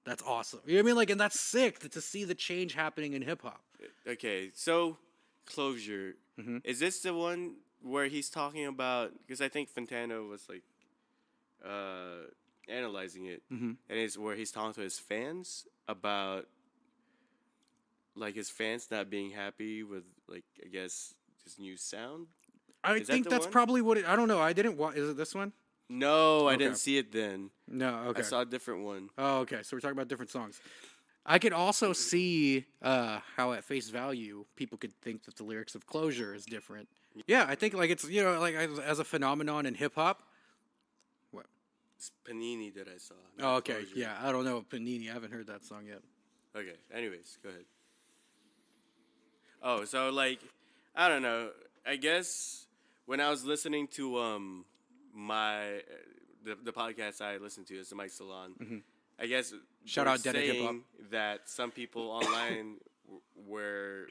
That's awesome. You know what I mean? Like, and that's sick to see the change happening in hip hop. Okay. So, Closure. Mm-hmm. Is this the one where he's talking about? Because I think Fantano was like analyzing it, Mm-hmm. and it's where he's talking to his fans about like his fans not being happy with like I guess his new sound. I Is that think the that's one? probably what it, I don't know. I didn't watch. Is it this one? No, I Okay. didn't see it then. No. Okay. I saw a different one. Oh, okay. So we're talking about different songs. I could also see how at face value people could think that the lyrics of Closure is different. Yeah, I think like it's like as a phenomenon in hip hop. What? It's Panini that I saw. Oh, not okay. Closure. Yeah, I don't know Panini. I haven't heard that song yet. Okay. Anyways, go ahead. Oh, so like, I don't know. I guess when I was listening to my the podcast I listened to is the Mike Salon. I guess Shout they're out Dead at Hip Hop. saying that some people online were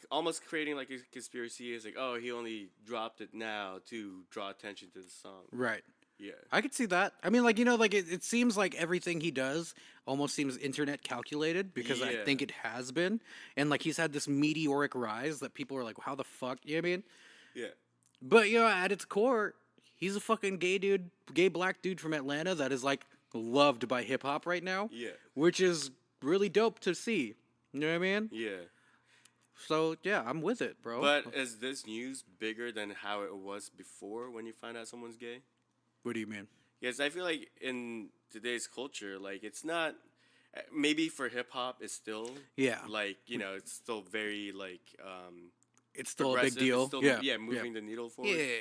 almost creating like a conspiracy. It's like, oh, he only dropped it now to draw attention to the song. Right. Yeah. I could see that. I mean, like like it seems like everything he does almost seems internet calculated because I Yeah. think it has been, and like he's had this meteoric rise that people are like, how the fuck? You know what I mean? Yeah. But at its core, he's a fucking gay black dude from Atlanta that is like loved by hip hop right now. Yeah. Which is really dope to see. You know what I mean? Yeah. So yeah, I'm with it, bro. But is this news bigger than how it was before when you find out someone's gay? What do you mean? Yes, I feel like in today's culture, like it's not. Maybe for hip hop, it's still Yeah. like it's still very like It's still a big progressive. deal. It's still, Yeah. moving the needle forward. Yeah.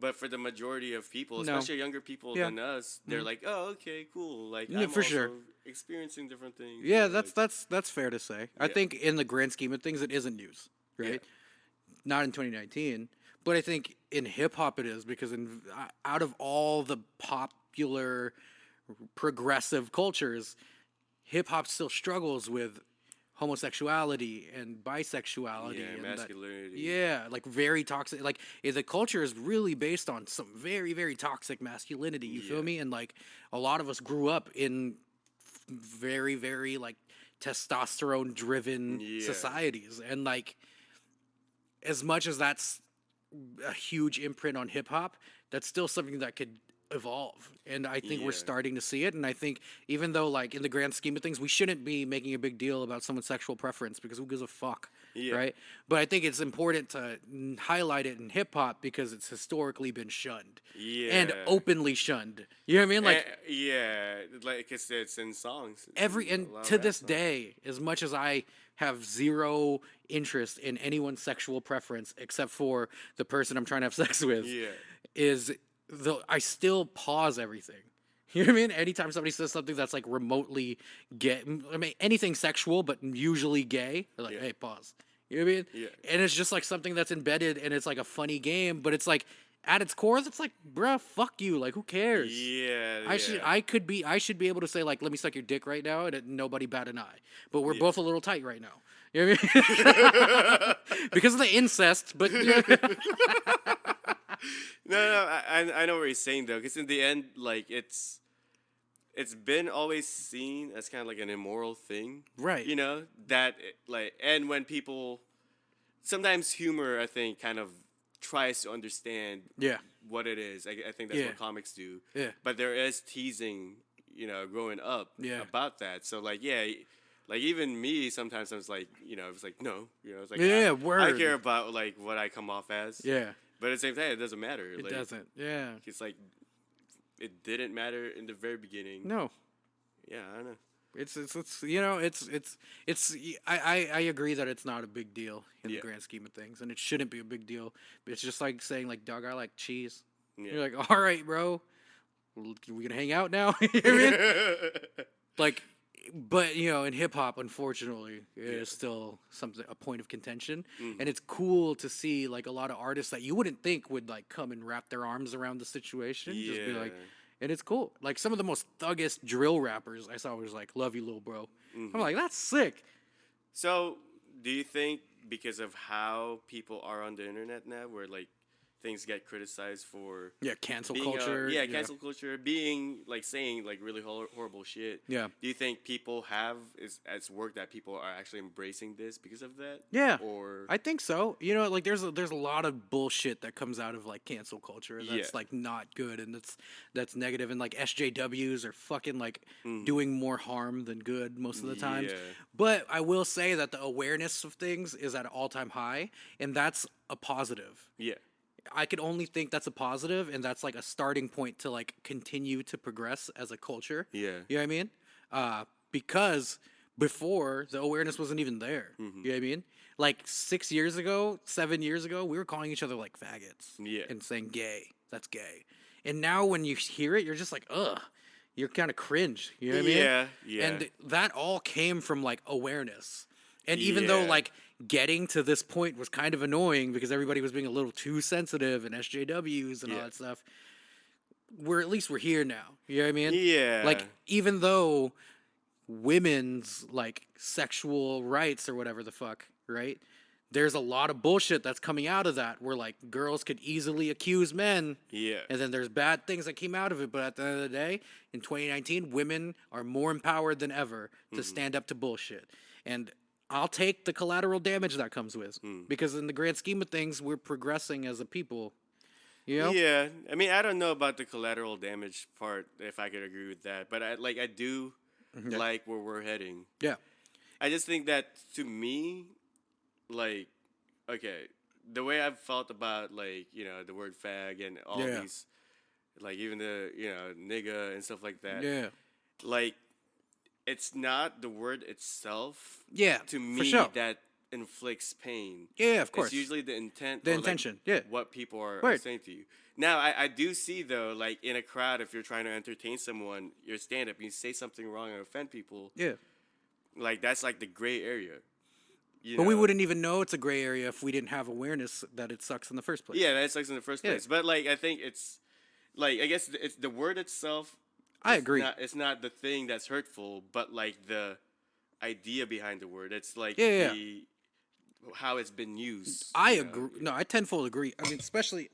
But for the majority of people, No. especially younger people Yeah. than us, they're like, oh, okay, cool. Like Yeah, I'm for also sure. experiencing different things. Yeah, you know, that's fair to say. I Yeah. think in the grand scheme of things, it isn't news, right? Not in 2019, but I think in hip hop it is because out of all the popular progressive cultures, hip hop still struggles with homosexuality and bisexuality yeah, and masculinity. like very toxic. Like the culture is really based on some very very toxic masculinity. You feel Yeah. me? And like a lot of us grew up in very very like testosterone driven Yeah. societies, and like as much as that's a huge imprint on hip hop, that's still something that could evolve, and I think we're Yeah. starting to see it. And I think even though like in the grand scheme of things we shouldn't be making a big deal about someone's sexual preference because who gives a fuck, Yeah. right? But I think it's important to highlight it in hip hop because it's historically been shunned Yeah. and openly shunned. You know what I mean? Like yeah, like it's in songs. It's every in a and lot of to rap this songs. day, as much as I have zero interest in anyone's sexual preference except for the person I'm trying to have sex with, Yeah. is I still pause everything. You know what I mean? Anytime somebody says something that's like remotely gay, I mean anything sexual but usually gay, they're like, Yeah. hey, pause. You know what I mean? Yeah. And it's just like something that's embedded and it's like a funny game, but it's like at its core, it's like, bruh, fuck you. Like, who cares? Yeah. I should be able to say like, let me suck your dick right now, and nobody bat an eye. But we're Yeah. both a little tight right now. You know what I mean? Because of the incest, but No, I know what you're saying though, because in the end, like it's been always seen as kind of like an immoral thing, right. You know and when people sometimes humor, I think, kind of tries to understand Yeah. what it is. I think that's Yeah. what comics do. Yeah. But there is teasing, growing up Yeah. about that. So like, yeah, Like even me, sometimes I was like, it's like no, it's like Yeah, I word. care about like what I come off as. Yeah, But at the same time, it doesn't matter. it Like, doesn't. Yeah, it's like it didn't matter in the very beginning. no. Yeah, I don't know. It's you know it's I agree that it's not a big deal in the Yeah. grand scheme of things, and it shouldn't be a big deal. But it's just like saying like, Doug, I like cheese. Yeah. You're like, all right, bro, we can hang out now. You know what I mean? Like, but in hip hop, unfortunately, it is still a point of contention, and it's cool to see like a lot of artists that you wouldn't think would like come and wrap their arms around the situation, just be like. And it's cool. Like some of the most thuggish drill rappers I saw was like, "Love you, little bro." I'm like, that's sick. So, do you think because of how people are on the internet now, where like things get criticized for Cancel being culture. cancel culture, being like saying like really horrible shit. Yeah. Do you think people it's work that people are actually embracing this because of that? Yeah. Or I think so. Like there's a lot of bullshit that comes out of like cancel culture that's like not good and that's negative, and like SJWs are fucking like doing more harm than good most of the times. Yeah. But I will say that the awareness of things is at an all-time high, and that's a positive. Yeah. I could only think that's a positive, and that's like a starting point to like continue to progress as a culture. Yeah. You know what I mean? Because before the awareness wasn't even there. You know what I mean? Like 6 years ago, 7 years ago, we were calling each other like faggots. Yeah. And saying gay. That's gay. And now when you hear it, you're just like, ugh. You're kind of cringe. You know what I mean? Yeah. Yeah. And that all came from like awareness. And even though like getting to this point was kind of annoying because everybody was being a little too sensitive and SJWs and all that stuff, we're here now. You know what I mean? Yeah. Like even though women's like sexual rights or whatever the fuck, right? There's a lot of bullshit that's coming out of that where like girls could easily accuse men. Yeah. And then there's bad things that came out of it. But at the end of the day, in 2019, women are more empowered than ever to stand up to bullshit. And I'll take the collateral damage that comes with because in the grand scheme of things, we're progressing as a people. You know? Yeah. I mean, I don't know about the collateral damage part, if I could agree with that, but I do like where we're heading. Yeah. I just think that to me, like, okay, the way I've felt about like, the word fag and all these, like even the, nigga and stuff like that. Yeah. Like, it's not the word itself. Yeah. To me, for sure. that inflicts pain. Yeah, of course. It's usually the intent. The or, intention. like, Yeah. what people are saying to you. Now, I do see though, like in a crowd, if you're trying to entertain someone, you're stand up, and you say something wrong and offend people. Yeah. Like that's like the gray area. But we wouldn't even know it's a gray area if we didn't have awareness that it sucks in the first place. Yeah, that sucks in the first place. But like, I think it's like, I guess it's the word itself. I agree. It's not the thing that's hurtful, but like the idea behind the word. It's like how it's been used. I agree. No, I tenfold agree. I mean, especially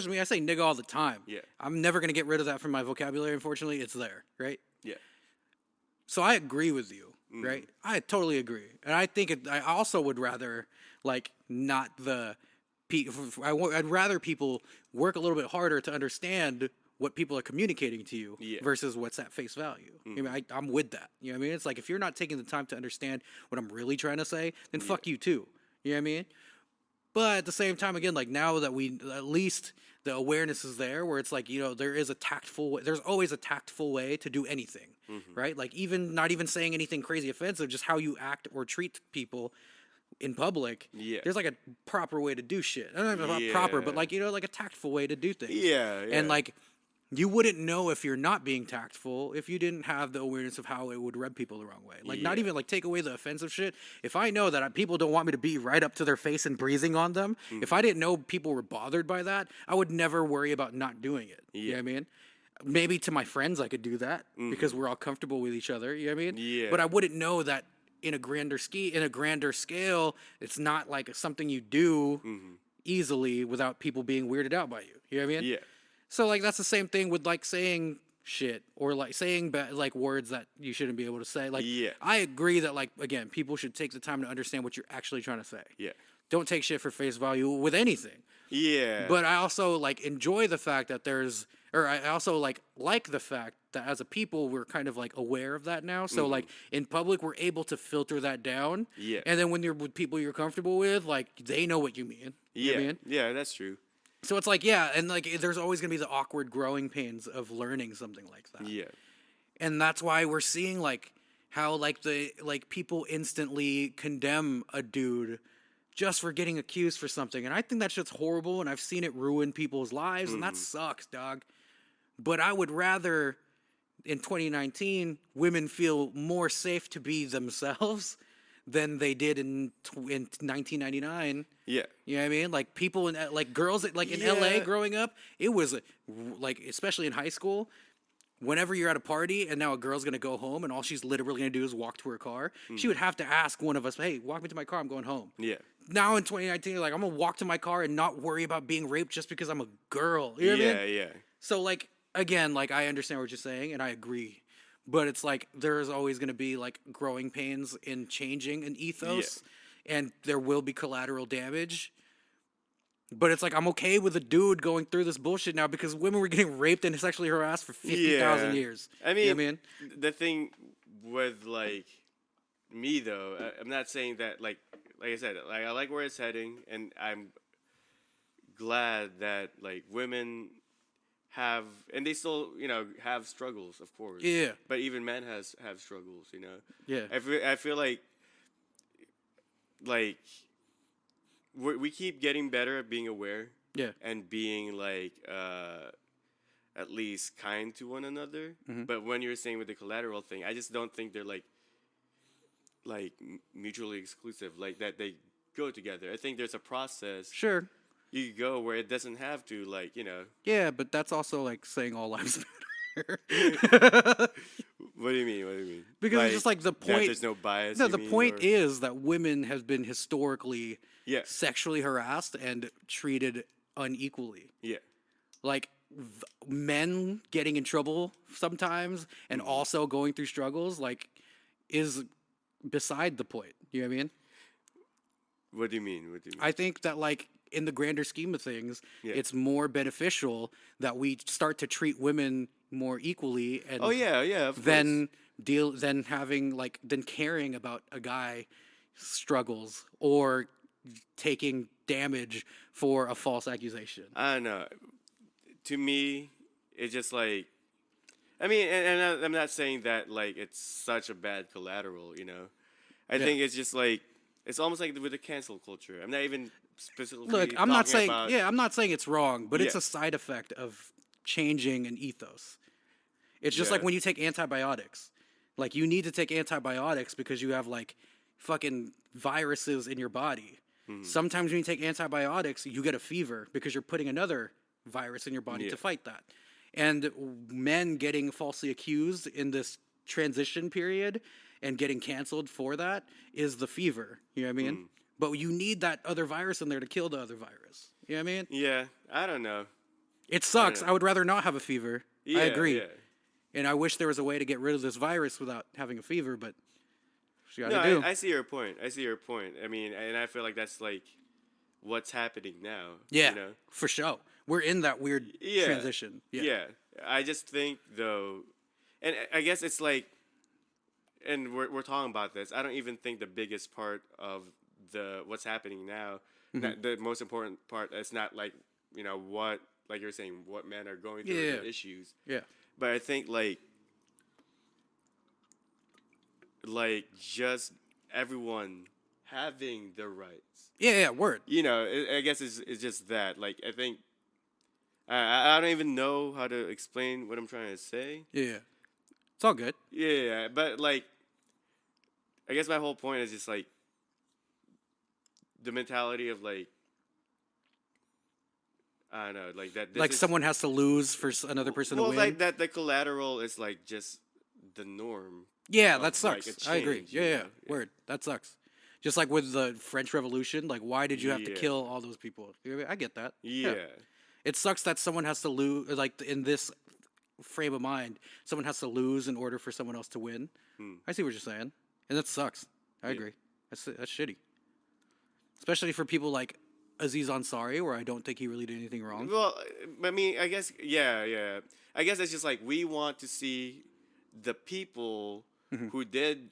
me. I say nigga all the time. Yeah. I'm never gonna get rid of that from my vocabulary. Unfortunately, it's there, right? Yeah. So I agree with you, right? I totally agree, and I think I also would rather like not the. I'd rather people work a little bit harder to understand what people are communicating to you versus what's at face value. I mean, I'm with that. You know what I mean? It's like if you're not taking the time to understand what I'm really trying to say, then fuck you too. You know what I mean? But at the same time, again, like now that we at least the awareness is there, where it's like there is a tactful way. There's always a tactful way to do anything, right? Like even not even saying anything crazy offensive, just how you act or treat people in public. Yeah. There's like a proper way to do shit. I don't know about proper, but like like a tactful way to do things. Yeah. And like you wouldn't know if you're not being tactful if you didn't have the awareness of how it would rub people the wrong way. Like not even like take away the offensive shit. If I know that people don't want me to be right up to their face and breathing on them, if I didn't know people were bothered by that, I would never worry about not doing it. You know what I mean? Maybe to my friends I could do that because we're all comfortable with each other. You know what I mean? Yeah. But I wouldn't know that in a grander scale, it's not like something you do easily without people being weirded out by you. You know what I mean? Yeah. So like that's the same thing with like saying shit or like saying like words that you shouldn't be able to say. Like I agree that like again, people should take the time to understand what you're actually trying to say. Yeah. Don't take shit for face value with anything. Yeah. But I also like enjoy the fact that I also like the fact that as a people we're kind of like aware of that now. So like in public we're able to filter that down. Yeah. And then when you're with people you're comfortable with, like they know what you mean. You know what I mean? Yeah, that's true. So it's like, yeah, and like there's always gonna be the awkward growing pains of learning something like that. Yeah. And that's why we're seeing like how like the like people instantly condemn a dude just for getting accused for something. And I think that shit's horrible, and I've seen it ruin people's lives, and that sucks, dog. But I would rather, in 2019, women feel more safe to be themselves than they did in 1999. Yeah. You know what I mean? Like people in like girls like in LA growing up, it was like especially in high school. Whenever you're at a party and now a girl's gonna go home and all she's literally gonna do is walk to her car, she would have to ask one of us, "Hey, walk me to my car. I'm going home." Yeah. Now in 2019, you're like, I'm gonna walk to my car and not worry about being raped just because I'm a girl. You know what I mean? Yeah. So like again, like I understand what you're saying and I agree, but it's like there's always gonna be like growing pains in changing an ethos, and there will be collateral damage. But it's like I'm okay with a dude going through this bullshit now because women were getting raped and sexually harassed for 50,000 years. I mean, you know what I mean, the thing with like me though, I'm not saying that like I said, like I like where it's heading, and I'm glad that like women have, and they still have struggles, of course. Yeah. But even men have struggles, Yeah. I feel like we keep getting better at being aware. Yeah. And being like at least kind to one another. But when you're saying with the collateral thing, I just don't think they're like mutually exclusive, like that they go together. I think there's a process. Sure. You go where it doesn't have to, like, Yeah, but that's also like saying all lives matter. What do you mean? Because it's just like the point. There's no bias. No, the point is that women have been historically sexually harassed and treated unequally. Yeah. Like men getting in trouble sometimes and also going through struggles, like, is beside the point. You know what I mean? What do you mean? I think that, like, in the grander scheme of things, it's more beneficial that we start to treat women more equally and than caring about a guy struggles or taking damage for a false accusation. I don't know. To me, it's just like, I mean, and I'm not saying that like it's such a bad collateral, I think it's just like, it's almost like with the cancel culture. I'm not even specifically. Look, I'm not saying it's wrong, but it's a side effect of changing an ethos. It's just like when you take antibiotics. Like, you need to take antibiotics because you have like fucking viruses in your body. Sometimes when you take antibiotics, you get a fever because you're putting another virus in your body to fight that. And men getting falsely accused in this transition period and getting canceled for that is the fever. You know what I mean? But you need that other virus in there to kill the other virus. You know what I mean? Yeah, I don't know. It sucks. I would rather not have a fever. Yeah, I agree. Yeah. And I wish there was a way to get rid of this virus without having a fever, but you gotta do. I see your point. I mean, and I feel like that's like what's happening now. Yeah, for sure. We're in that weird transition. Yeah. I just think though, and I guess it's like, and we're talking about this. I don't even think the biggest part of what's happening now, the most important part, is not like what, like you're saying, what men are going through, the issues. Yeah. But I think like just everyone having their rights. Yeah, word. I guess it's just that. Like, I think I don't even know how to explain what I'm trying to say. Yeah. It's all good. Yeah, but like, I guess my whole point is just like the mentality of like, I don't know, like that. Like someone has to lose for another person to win. Well, like that, the collateral is like just the norm. Yeah, that sucks. Like, I agree. Yeah, word. That sucks. Just like with the French Revolution, like, why did you have to kill all those people? I get that. Yeah. It sucks that someone has to lose, like, in this frame of mind, someone has to lose in order for someone else to win. I see what you're saying. And that sucks. I agree. That's shitty. Especially for people like Aziz Ansari, where I don't think he really did anything wrong. Well, I mean, I guess, yeah. I guess it's just like we want to see the people who did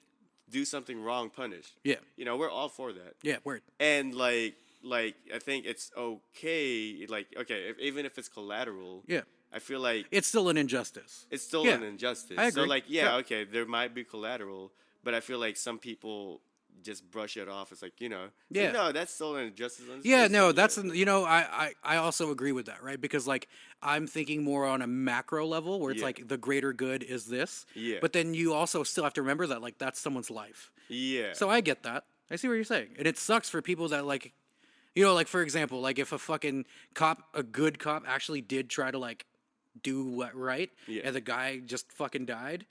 do something wrong punished. Yeah. You know, we're all for that. Yeah, word. And like I think it's okay. Like, okay, even if it's collateral. Yeah. I feel like It's still an injustice. it's still Yeah. an injustice. I agree. So like, Yeah. okay, there might be collateral, but I feel like some people just brush it off. It's like, Yeah. no, that's still an injustice. Yeah, no, that's I also agree with that, right? Because like I'm thinking more on a macro level where it's Yeah. like the greater good is this. Yeah. But then you also still have to remember that like that's someone's life. Yeah. So I get that. I see what you're saying. And it sucks for people that like like for example, like if a fucking a good cop actually did try to like do what right Yeah. and the guy just fucking died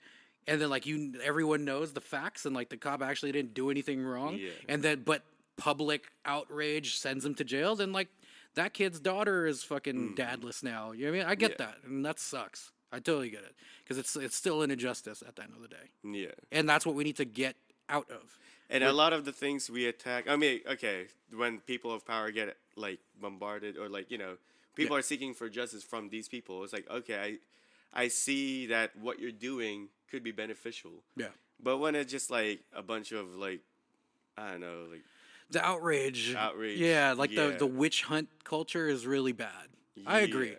and then like everyone knows the facts and like the cop actually didn't do anything wrong Yeah. and then but public outrage sends him to jail, then like that kid's daughter is fucking dadless now. You know what I mean? I get Yeah. that, and that sucks. I totally get it because it's still an injustice at the end of the day, Yeah. and that's what we need to get out of. And a lot of the things we attack, I mean, okay, when people of power get like bombarded or like, people are seeking for justice from these people, it's like, okay, I see that what you're doing could be beneficial. Yeah, But when it's just like a bunch of like, I don't know, like the outrage. Outrage, like yeah. the witch hunt culture is really bad. I agree.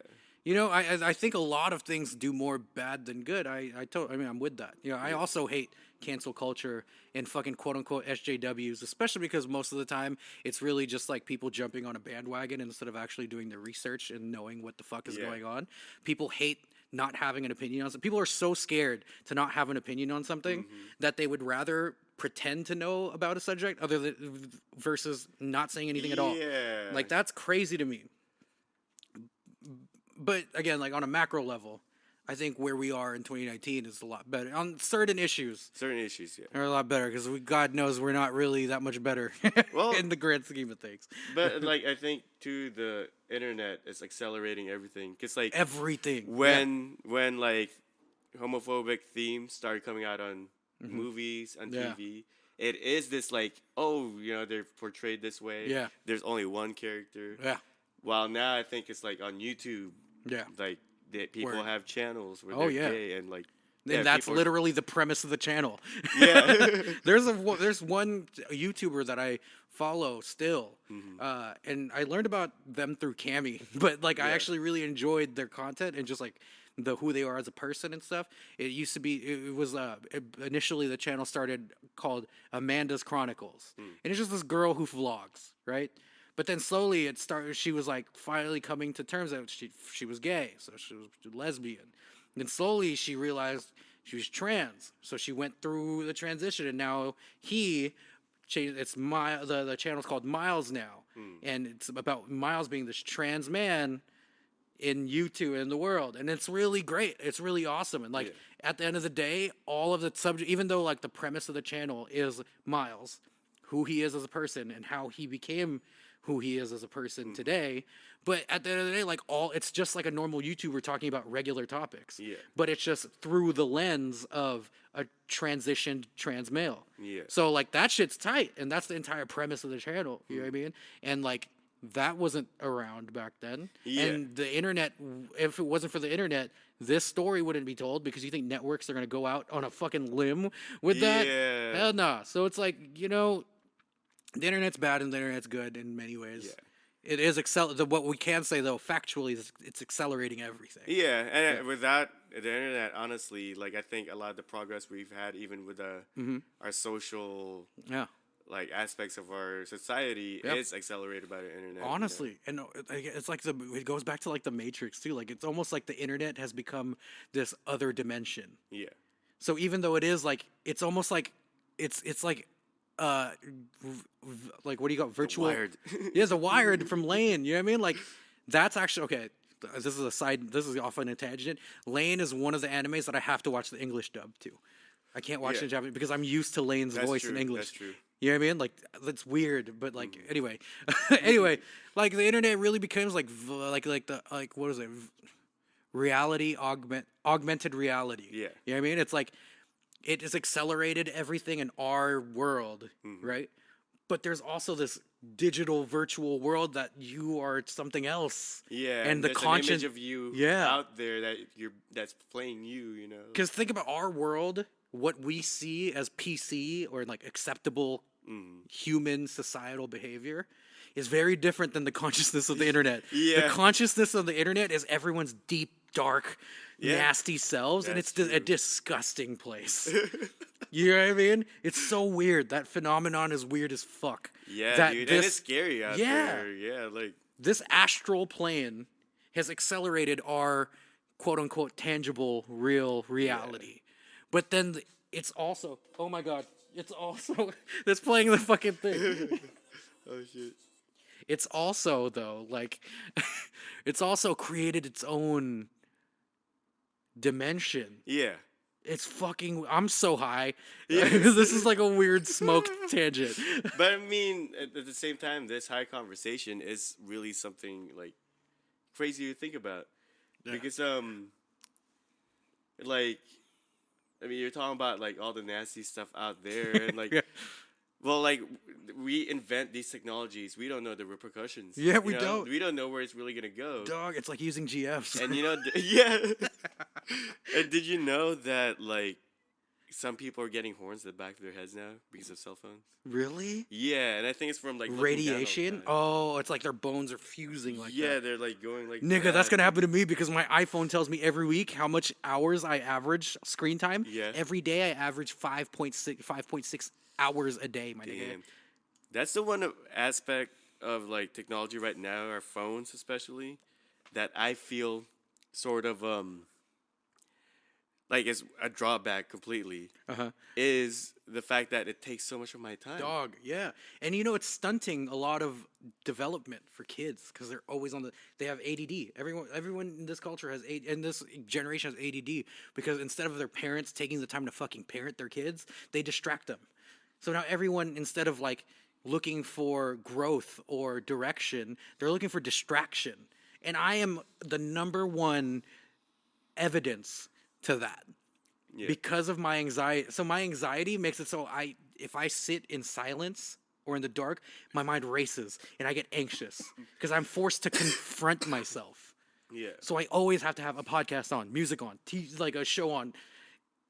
Yeah. I think a lot of things do more bad than good. I mean, I'm with that. I also hate cancel culture and fucking quote unquote SJWs, especially because most of the time it's really just like people jumping on a bandwagon instead of actually doing the research and knowing what the fuck is going on. People hate not having an opinion on something. People are so scared to not have an opinion on something that they would rather pretend to know about a subject versus not saying anything at all. Yeah. Like that's crazy to me. But again, like on a macro level, I think where we are in 2019 is a lot better. On certain issues, yeah. are a lot better because God knows we're not really that much better Well, in the grand scheme of things. But like I think too, the internet is accelerating everything. Cause like Everything. when like homophobic themes started coming out on movies on Yeah. TV, it is this like, they're portrayed this way. Yeah. There's only one character. Yeah. While now I think it's like on YouTube. Yeah. Like people Word. have channels where Oh, they're yeah. gay and like. And that's literally the premise of the channel. Yeah. There's one YouTuber that I follow still, and I learned about them through Cammy. But like, I actually really enjoyed their content and just like who they are as a person and stuff. It used to be it was initially the channel started called Amanda's Chronicles, and it's just this girl who vlogs, right? But then slowly it started. She was like finally coming to terms that she was gay, so she was lesbian. And then slowly she realized she was trans, so she went through the transition, and now he changed. It's the channel's called Miles now, and it's about Miles being this trans man in YouTube in the world, and it's really great. It's really awesome, and like at the end of the day, all of the subject, even though like the premise of the channel is Miles, who he is as a person, and how he became who he is as a person today, but at the end of the day, like it's just like a normal YouTuber talking about regular topics. Yeah. But it's just through the lens of a transitioned trans male. Yeah. So like that shit's tight, and that's the entire premise of the channel. You know what I mean? And like that wasn't around back then. Yeah. And the internet, if it wasn't for the internet, this story wouldn't be told because you think networks are gonna go out on a fucking limb with that? Yeah. Hell nah. So it's like, the internet's bad and the internet's good in many ways. Yeah. It is what we can say though, factually, is it's accelerating everything. Yeah, and without the internet, honestly, like I think a lot of the progress we've had, even with our social like aspects of our society, is accelerated by the internet. Honestly, and it's like it goes back to like the Matrix too. Like it's almost like the internet has become this other dimension. Yeah. So even though it is like, it's almost like it's like like what do you call virtual? Wired. Yeah, the Wired from Lane. You know what I mean? Like that's actually okay. This is off on a tangent. Lane is one of the animes that I have to watch the English dub to. I can't watch it in Japanese because I'm used to Lane's voice in English. That's true. You know what I mean? Like that's weird, but like anyway, like the internet really becomes like what is it? Augmented reality. Yeah. You know what I mean? It's like it has accelerated everything in our world, right? But there's also this digital virtual world that you are something else. Yeah, And the there's conscious an image of you Yeah. out there that's playing you, you know. Because think about our world, what we see as PC or like acceptable human societal behavior is very different than the consciousness of the internet. Yeah. The consciousness of the internet is everyone's deep, dark, Yeah. nasty selves, and That's it's a true. disgusting place. You know what I mean? It's so weird. That phenomenon is weird as fuck. Yeah, That dude, this, and it's scary out Yeah. there. Yeah, like this astral plane has accelerated our quote unquote tangible real reality. But then it's also, oh my god, it's also it's playing the fucking thing. oh shit. It's also though like it's also created its own dimension. Yeah. It's fucking I'm so high. Yeah. This is like a weird smoke tangent. But I mean, at the same time, this high conversation is really something like crazy to think about, because like, I mean, you're talking about like all the nasty stuff out there, and like, Yeah. well, like we invent these technologies, we don't know the repercussions. Yeah, we you know? don't. We don't know where it's really gonna go. Dog, it's like using GFs. And you know, yeah. And did you know that like some people are getting horns in the back of their heads now because of cell phones? Really? Yeah, and I think it's from like looking down all the Radiation? time. Oh, it's like their bones are fusing like yeah, that. they're like going like Nigga, that's that. gonna happen to me because my iPhone tells me every week how much hours I average screen time. Yeah. Every day I average 5.6 hours a day, my nigga. Damn. That's the one aspect of like technology right now, our phones especially, that I feel sort of like is a drawback completely. Uh-huh. Is the fact that it takes so much of my time. Dog, yeah. And you know it's stunting a lot of development for kids because they're always on they have ADD. Everyone in this culture has in this generation has ADD because instead of their parents taking the time to fucking parent their kids, they distract them. So now everyone, instead of like looking for growth or direction, they're looking for distraction. And I am the number one evidence to that. Yeah. Because of my anxiety. So my anxiety makes it so if I sit in silence or in the dark, my mind races and I get anxious because I'm forced to confront myself. Yeah. So I always have to have a podcast on, music on, like a show on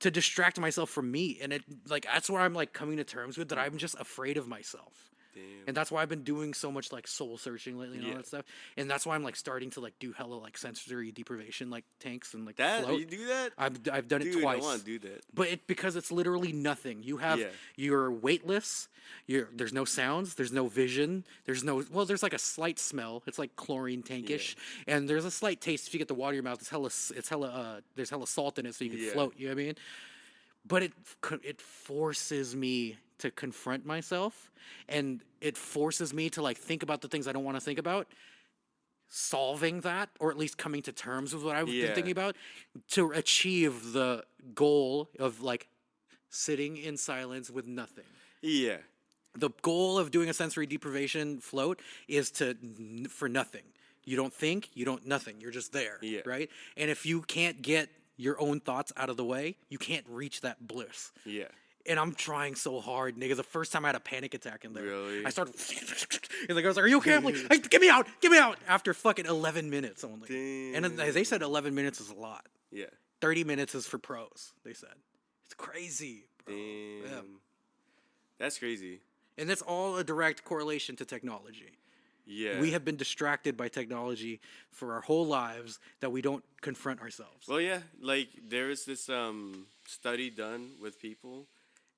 to distract myself from me. And it like that's where I'm like coming to terms with that I'm just afraid of myself. Damn. And that's why I've been doing so much like soul searching lately and all Yeah. that stuff. And that's why I'm like starting to like do hella like sensory deprivation like tanks and like That float. you do that? I've done it Dude, twice. I want to do that. But because it's literally nothing. You have Yeah. you're weightless. There's no sounds. There's no vision. There's there's like a slight smell. It's like chlorine tankish, and there's a slight taste if you get the water in your mouth. It's hella there's hella salt in it, so you can Yeah. float. You know what I mean? But it forces me to confront myself, and it forces me to like think about the things I don't want to think about. Solving that, or at least coming to terms with what I've been Yeah. thinking about, to achieve the goal of like sitting in silence with nothing. Yeah. The goal of doing a sensory deprivation float is for nothing. You don't think, you don't nothing. You're just there, Yeah. right? And if you can't get your own thoughts out of the way, you can't reach that bliss. Yeah. And I'm trying so hard, nigga. The first time I had a panic attack in there, Really? I started, and the girl's like, "Are you okay?" I'm like, "Hey, get me out!" After fucking 11 minutes only. And then they said 11 minutes is a lot. Yeah. 30 minutes is for pros. They said it's crazy, bro. Damn. Yeah. That's crazy. And that's all a direct correlation to technology. Yeah. We have been distracted by technology for our whole lives that we don't confront ourselves. Well, yeah, like there is this study done with people,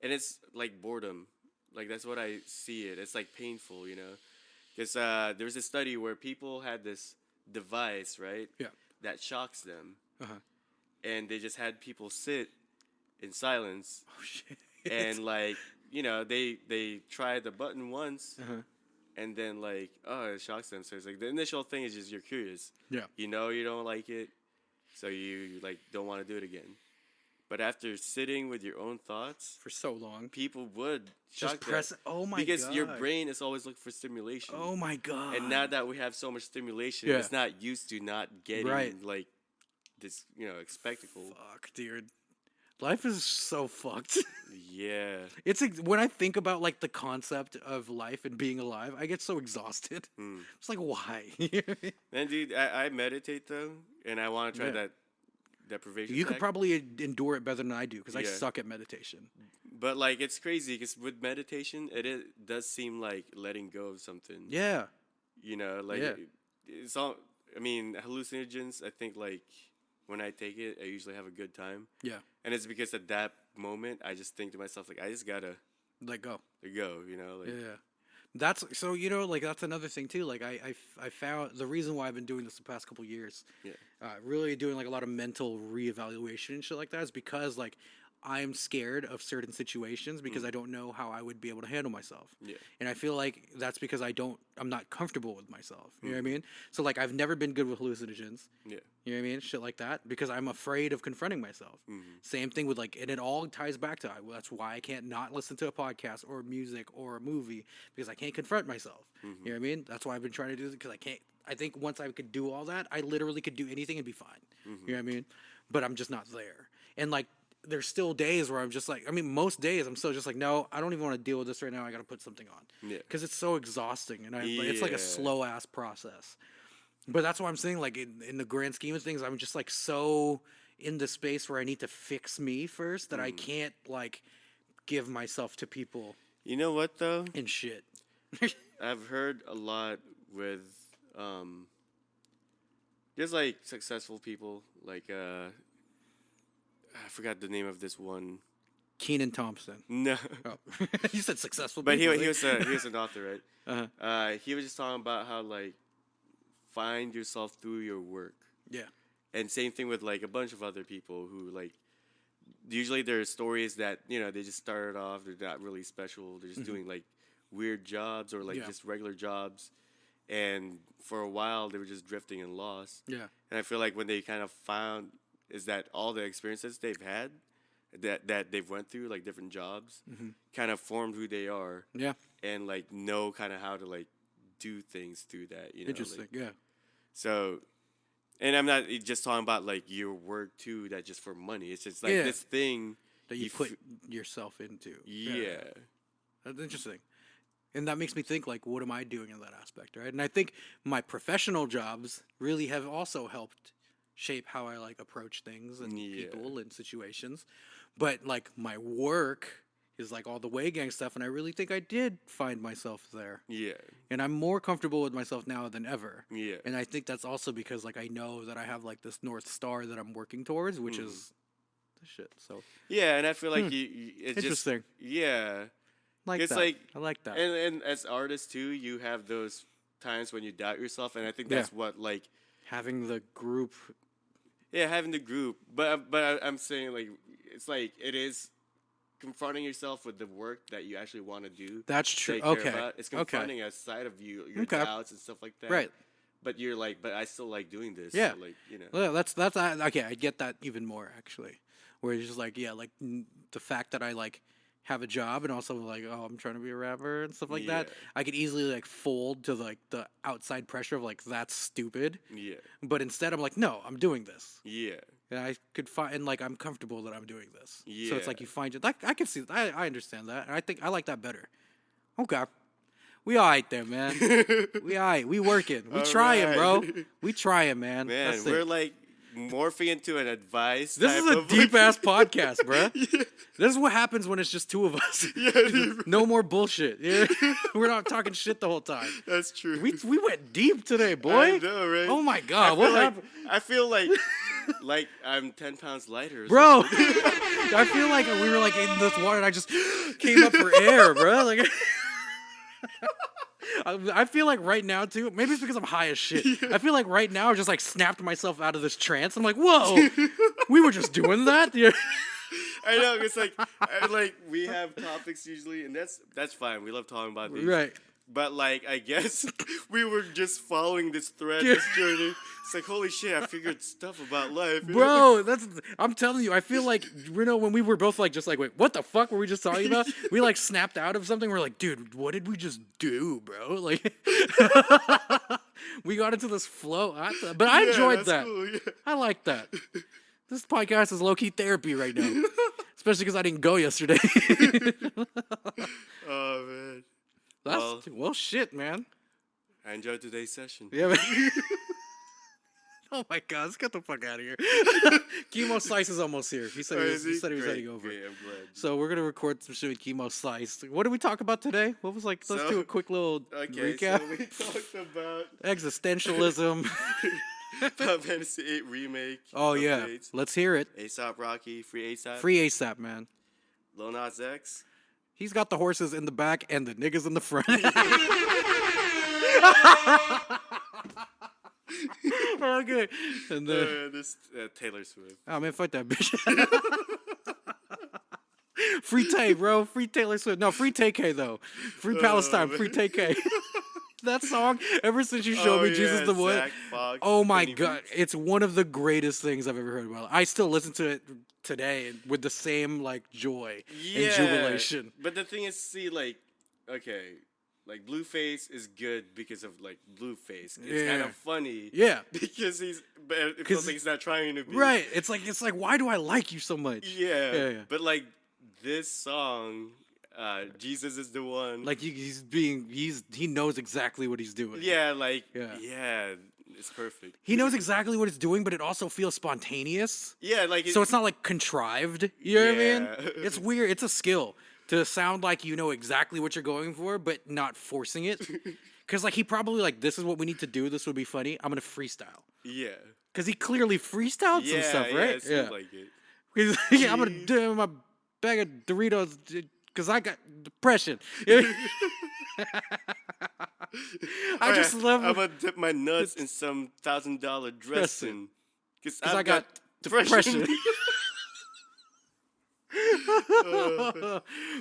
and it's like boredom. Like that's what I see it. It's like painful, you know, because there was a study where people had this device, right? Yeah. That shocks them, Uh-huh. and they just had people sit in silence, Oh shit. and like you know they tried the button once. Uh-huh. And then like, oh, it shocks them. So it's like the initial thing is just you're curious. Yeah. You know you don't like it, so you like don't want to do it again. But after sitting with your own thoughts, For so long. people would Just shock press that. oh my Because god. your brain is always looking for stimulation. Oh my god. And now that we have so much stimulation, Yeah. it's not used to not getting Right. like this, you know, spectacle. Fuck, dude. Life is so fucked. Yeah. When I think about like the concept of life and being alive, I get so exhausted. Mm. It's like why? Man, dude, I meditate though, and I want to try Yeah. that deprivation. You could tech. probably endure it better than I do because I Yeah. suck at meditation. But like, it's crazy because with meditation, does seem like letting go of something. Yeah. You know, like Yeah. it's all. I mean, hallucinogens. I think like when I take it, I usually have a good time. Yeah. And it's because at that moment, I just think to myself like, I just gotta Let go. go. You know, like Yeah. That's so like that's another thing too. Like I found the reason why I've been doing this the past couple years, yeah, really doing like a lot of mental reevaluation and shit like that is because like I'm scared of certain situations because I don't know how I would be able to handle myself. yeah, And I feel like that's because I'm not comfortable with myself. You know what I mean? So like I've never been good with hallucinogens. yeah, You know what I mean? Shit like that because I'm afraid of confronting myself. Same thing with like, and it all ties back to that's why I can't not listen to a podcast or music or a movie because I can't confront myself. You know what I mean? That's why I've been trying to do this because I can't. I think once I could do all that, I literally could do anything and be fine. You know what I mean? But I'm just not there. And like, there's still days where I'm just like, I mean, most days I'm still just like, no, I don't even want to deal with this right now. I got to put something on. Yeah. Because it's so exhausting and it's like a Yeah. slow ass process. But that's why I'm saying, like, in the grand scheme of things, I'm just like so in the space where I need to fix me first that I can't like give myself to people You know what though? and shit. I've heard a lot with there's like successful people like I forgot the name of this one. Keenan Thompson. No. Oh, you said successful, But people. he was an author, right? He was just talking about how like find yourself through your work. Yeah. And same thing with like a bunch of other people who like usually there are stories that, you know, they just started off, they're not really special, they're just doing like weird jobs or like Yeah. just regular jobs. And for a while they were just drifting and lost. Yeah. And I feel like when they kind of found is that all the experiences they've had that they've went through, like different jobs, kind of formed who they are. Yeah. And like know kind of how to like do things through that, you know. Interesting. Like, Yeah. so, and I'm not just talking about like your work too. That just for money. It's just like Yeah. this thing That you put yourself into. Yeah. That's interesting. And that makes me think, like, what am I doing in that aspect, right? And I think my professional jobs really have also helped shape how I, like, approach things and people and situations. But, like, my work is, like, all the way gang stuff, and I really think I did find myself there. Yeah. And I'm more comfortable with myself now than ever. Yeah. And I think that's also because, like, I know that I have, like, this North Star that I'm working towards, which is the shit. So, Yeah, and I feel like it's interesting. just yeah. Like It's that. like I like that. And as artists too, you have those times when you doubt yourself, and I think that's what like Having the group. having the group. But I'm saying like it's like it is confronting yourself with the work that you actually want to do. That's that true. you care Okay. about. It's confronting a side of you, your Okay. doubts and stuff like that. Right. But you're like, but I still like doing this. Yeah. So like, you know. Well, that's okay. I get that even more actually, where it's just like like the fact that I like have a job and also like I'm trying to be a rapper and stuff like that. Yeah. I could easily like fold to like the outside pressure of like that's stupid, Yeah. but instead I'm like no, I'm doing this, Yeah. and I could find and like I'm comfortable that I'm doing this. So it's like Yeah. you find it. Like I can see. I understand that, and I think I like that better. Okay. We all right there, man. We all right. We working. We All trying, bro. right. We trying, man. Man, That's we're it. like morphing into an advice. This type is a of, deep ass podcast, bruh. This is what happens when it's just two of us. No more bullshit. Yeah. We're not talking shit the whole time. That's true. We went deep today, boy. I know, right? Oh my god, what happened? I feel like I'm 10 pounds lighter, or Bro, something. I feel like we were like in this water and I just came up for air, bro. Like I feel like right now too. Maybe it's because I'm high as shit. I feel like right now I just like snapped myself out of this trance. I'm like, whoa, we were just doing that. Yeah. I know it's like we have topics usually, and that's fine. We love talking about these, Right. But like, I guess we were just following this thread, this journey. It's like, holy shit, I figured stuff about life, Bro, I'm telling you, I feel like when we were both like just like, wait, what the fuck were we just talking about? We like snapped out of something. We're like, dude, what did we just do, bro? Like we got into this flow. But I enjoyed that's that. cool, yeah. I like that. This podcast is low-key therapy right now. Especially because I didn't go yesterday. Oh, man. Well, shit, man. I enjoyed today's session. Yeah, man. Oh my God, let's get the fuck out of here. Chemo Slice is almost here. He said he was heading over. Great, I'm glad. So we're gonna record some shit with Chemo Slice. What did we talk about today? What was let's do a quick little recap. So we talked about Existentialism. Final Fantasy VIII Remake. Oh yeah, updates. let's hear it. ASAP Rocky, free ASAP. Free ASAP, man. Lil Nas X. He's got the horses in the back and the niggas in the front. Okay. And then This Taylor Swift. oh man, fuck that bitch. Free Tay, bro. Free Taylor Swift. No, free TK though. Free Palestine. Free TK. That song, ever since you showed me Jesus the One. Zach Fox, Oh my Benny God. It's one of the greatest things I've ever heard about. I still listen to it today with the same like joy and jubilation. But the thing is, see, like, okay, like Blueface is good because of like Blueface. It's kind of funny. Yeah. Because but it feels like he's not trying to be. Right. It's like why do I like you so much? Yeah. But like this song, Jesus is the one. Like he knows exactly what he's doing. Yeah, like yeah, it's perfect. He knows exactly what it's doing, but it also feels spontaneous. Yeah, like So it's not like contrived. You know what I mean? Yeah. It's weird. It's a skill to sound like you know exactly what you're going for, but not forcing it. Because like he probably like, this is what we need to do. This would be funny. I'm gonna freestyle. Yeah. Because he clearly freestyled some stuff, right? It seems like it. Yeah, I'm gonna do my bag of Doritos because I got depression. I just love. I'm gonna dip my nuts in some $1,000 dressing because I got depression.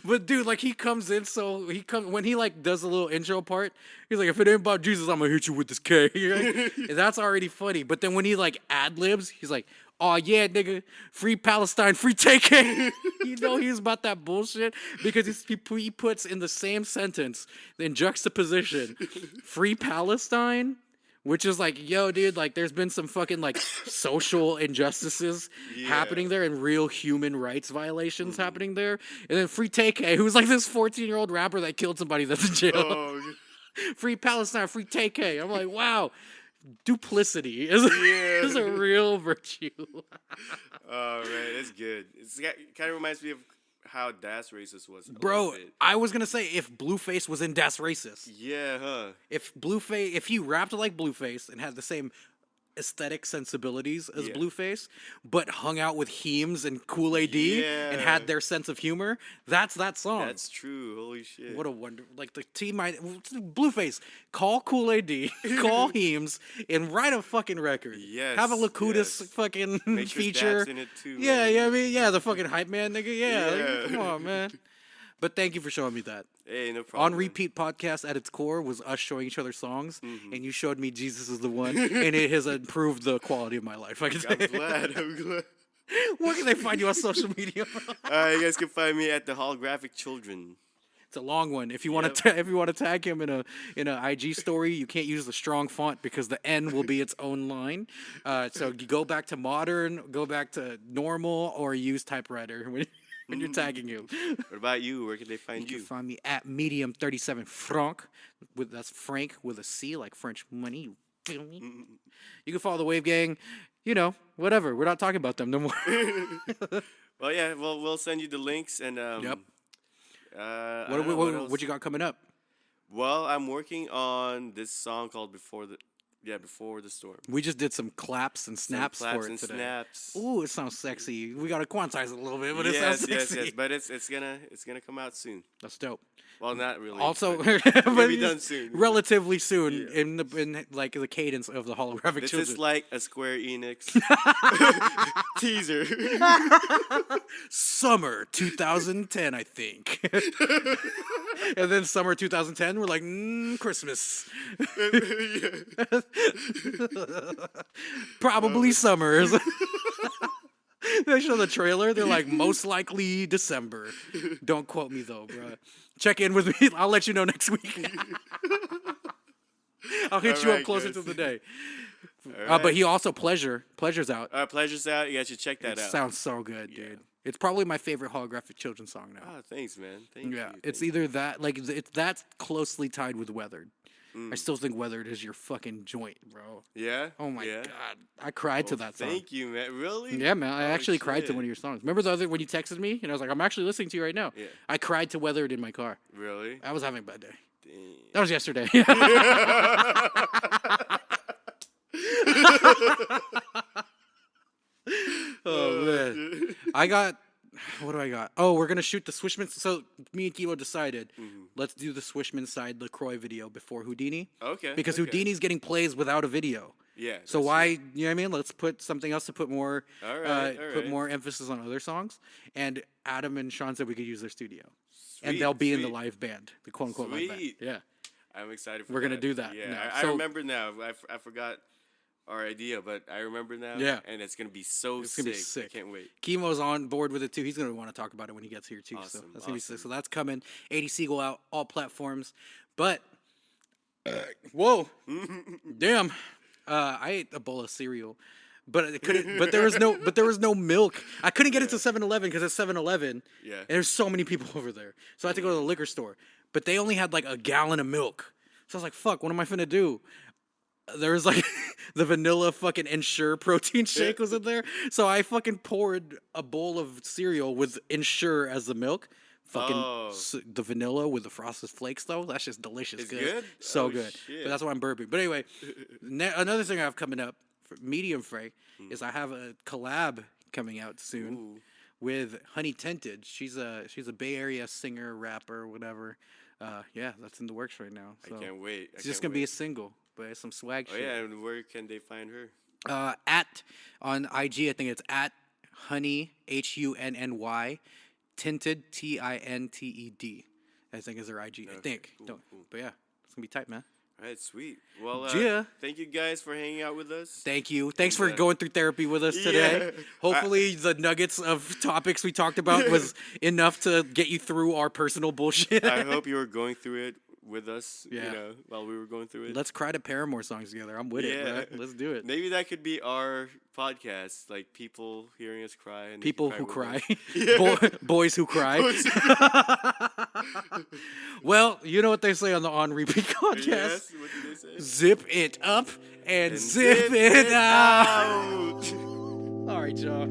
But dude, like he comes in, when he like does a little intro part, he's like, if it ain't about Jesus, I'm gonna hit you with this K. Right? And that's already funny. But then when he like ad libs, he's like, oh yeah, nigga, free Palestine, free TK. You know he's about that bullshit because he puts in the same sentence, in juxtaposition, free Palestine. Which is like, yo, dude, like, there's been some fucking, like, social injustices happening there and real human rights violations happening there. And then Free TK, who's like this 14-year-old rapper that killed somebody that's in jail. Oh. Free Palestine, free TK. I'm like, wow, duplicity is a real virtue. Oh, man, it's good. It kind of reminds me of how Das Racist was. Bro, I was going to say, if Blueface was in Das Racist. Yeah, huh? If he rapped like Blueface and had the same aesthetic sensibilities as Blueface, but hung out with Heems and Kool AD and had their sense of humor, that's that song. That's true. Holy shit. What a wonder. Like the team, Blueface, call Kool AD, call Heems, and write a fucking record. Yes. Have a Lakutis fucking Make sure feature. Dad's in it too, Yeah, man. yeah, I mean, yeah, the fucking hype man, nigga. Yeah, Yeah. Like, come on, man. But thank you for showing me that. Hey, no problem. On Repeat podcast at its core was us showing each other songs, and you showed me Jesus is the One, and it has improved the quality of my life. I can say. I'm glad. Where can they find you on social media? You guys can find me at the Holographic Children. It's a long one. If you want to, if you want to tag him in a IG story, you can't use the strong font because the N will be its own line. So you go back to modern, go back to normal, or use typewriter when you're tagging him. What about you? Where can they find you? You can find me at Medium37 Franc. That's Frank with a C, like French money. You feel me? You can follow the Wave Gang. You know, whatever. We're not talking about them no more. Well, yeah. Well, we'll send you the links and. Yep. What What you got coming up? Well, I'm working on this song called Before the Storm. We just did some claps and snaps claps for it and today. snaps. Ooh, it sounds sexy. We gotta quantize it a little bit, but it sounds sexy. Yes. But it's gonna come out soon. That's dope. Well, not really. Also, but but be done soon. Relatively soon in like the cadence of the Holographic This Children. is like a Square Enix teaser. Summer 2010, I think. And then summer 2010, we're like, Christmas. Probably summers. They show the trailer. They're like, most likely December. Don't quote me though, bro. Check in with me. I'll let you know next week. I'll hit you up closer to the day. But he also Pleasure's out. Pleasure's out. You guys should check that It out. sounds so good, dude. It's probably my favorite holographic children's song now. Oh, thanks, man. Thank you. It's either that, like, it's that's closely tied with Weathered. I still think Weathered is your fucking joint, bro. Yeah. Oh my god, I cried to that song. Thank you, man. Really? Yeah, man. I actually cried to one of your songs. Remember the other when you texted me and I was like, I'm actually listening to you right now. Yeah. I cried to Weathered in my car. Really? I was having a bad day. Damn. That was yesterday. Oh man, what do I got? Oh, we're gonna shoot the Swishman. So me and Kilo decided, let's do the Swishman side LaCroix video before Houdini. Okay. Because Houdini's getting plays without a video. Yeah. So why, you know what I mean? Let's put something else to put more, All right. put more emphasis on other songs. And Adam and Sean said we could use their studio, and Sweet, they'll be in the sweet. live band, the quote unquote live band. Sweet. Yeah. I'm excited for We're that. gonna do that Yeah, now. I So- remember now. I forgot our idea, but I remember now. Yeah. And it's gonna be so It's sick. gonna be sick. I can't wait. Chemo's on board with it too. He's gonna want to talk about it when he gets here too. So Awesome, that's gonna be sick. awesome. So that's coming. 80 Seagull out all platforms. But whoa, damn! I ate a bowl of cereal, but it couldn't. But there was no milk. I couldn't get it to 7-Eleven because it's 7-Eleven. Yeah. And there's so many people over there, so I had to go to the liquor store. But they only had like a gallon of milk. So I was like, "Fuck, what am I finna do?" There was like the vanilla fucking Ensure protein shake was in there. So I fucking poured a bowl of cereal with Ensure as the milk. Fucking Oh. the vanilla with the Frosted Flakes though. That's just delicious. It's good? So Oh, good. shit. But that's why I'm burping. But anyway, another thing I have coming up for Medium Fray is I have a collab coming out soon Ooh. with Honey Tinted. She's a Bay Area singer, rapper, whatever. Yeah, that's in the works right now. So I can't wait. it's just gonna be a single, but it's some swag Oh shit. yeah, and where can they find her? At on IG, I think it's at Honey HUNNY Tinted TINTED. I think is their IG. I think. cool, Don't. cool. But yeah, it's gonna be tight, man. All right, sweet. Well, Yeah. thank you guys for hanging out with us. Thank you. Thanks for Yeah. going through therapy with us today. Yeah. Hopefully, the nuggets of topics we talked about was enough to get you through our personal bullshit. I hope you were going through it with us. Yeah. You know, while we were going through it. Let's cry to Paramore songs together. I'm with it, Yeah. bro. Let's do it. Maybe that could be our podcast, like people hearing us cry and they People can who with cry. us. Yeah. Boys who cry. Well, you know what they say on the On Repeat podcast. Yes. What did they say? Zip it up and, And zip it out. out. All right, y'all.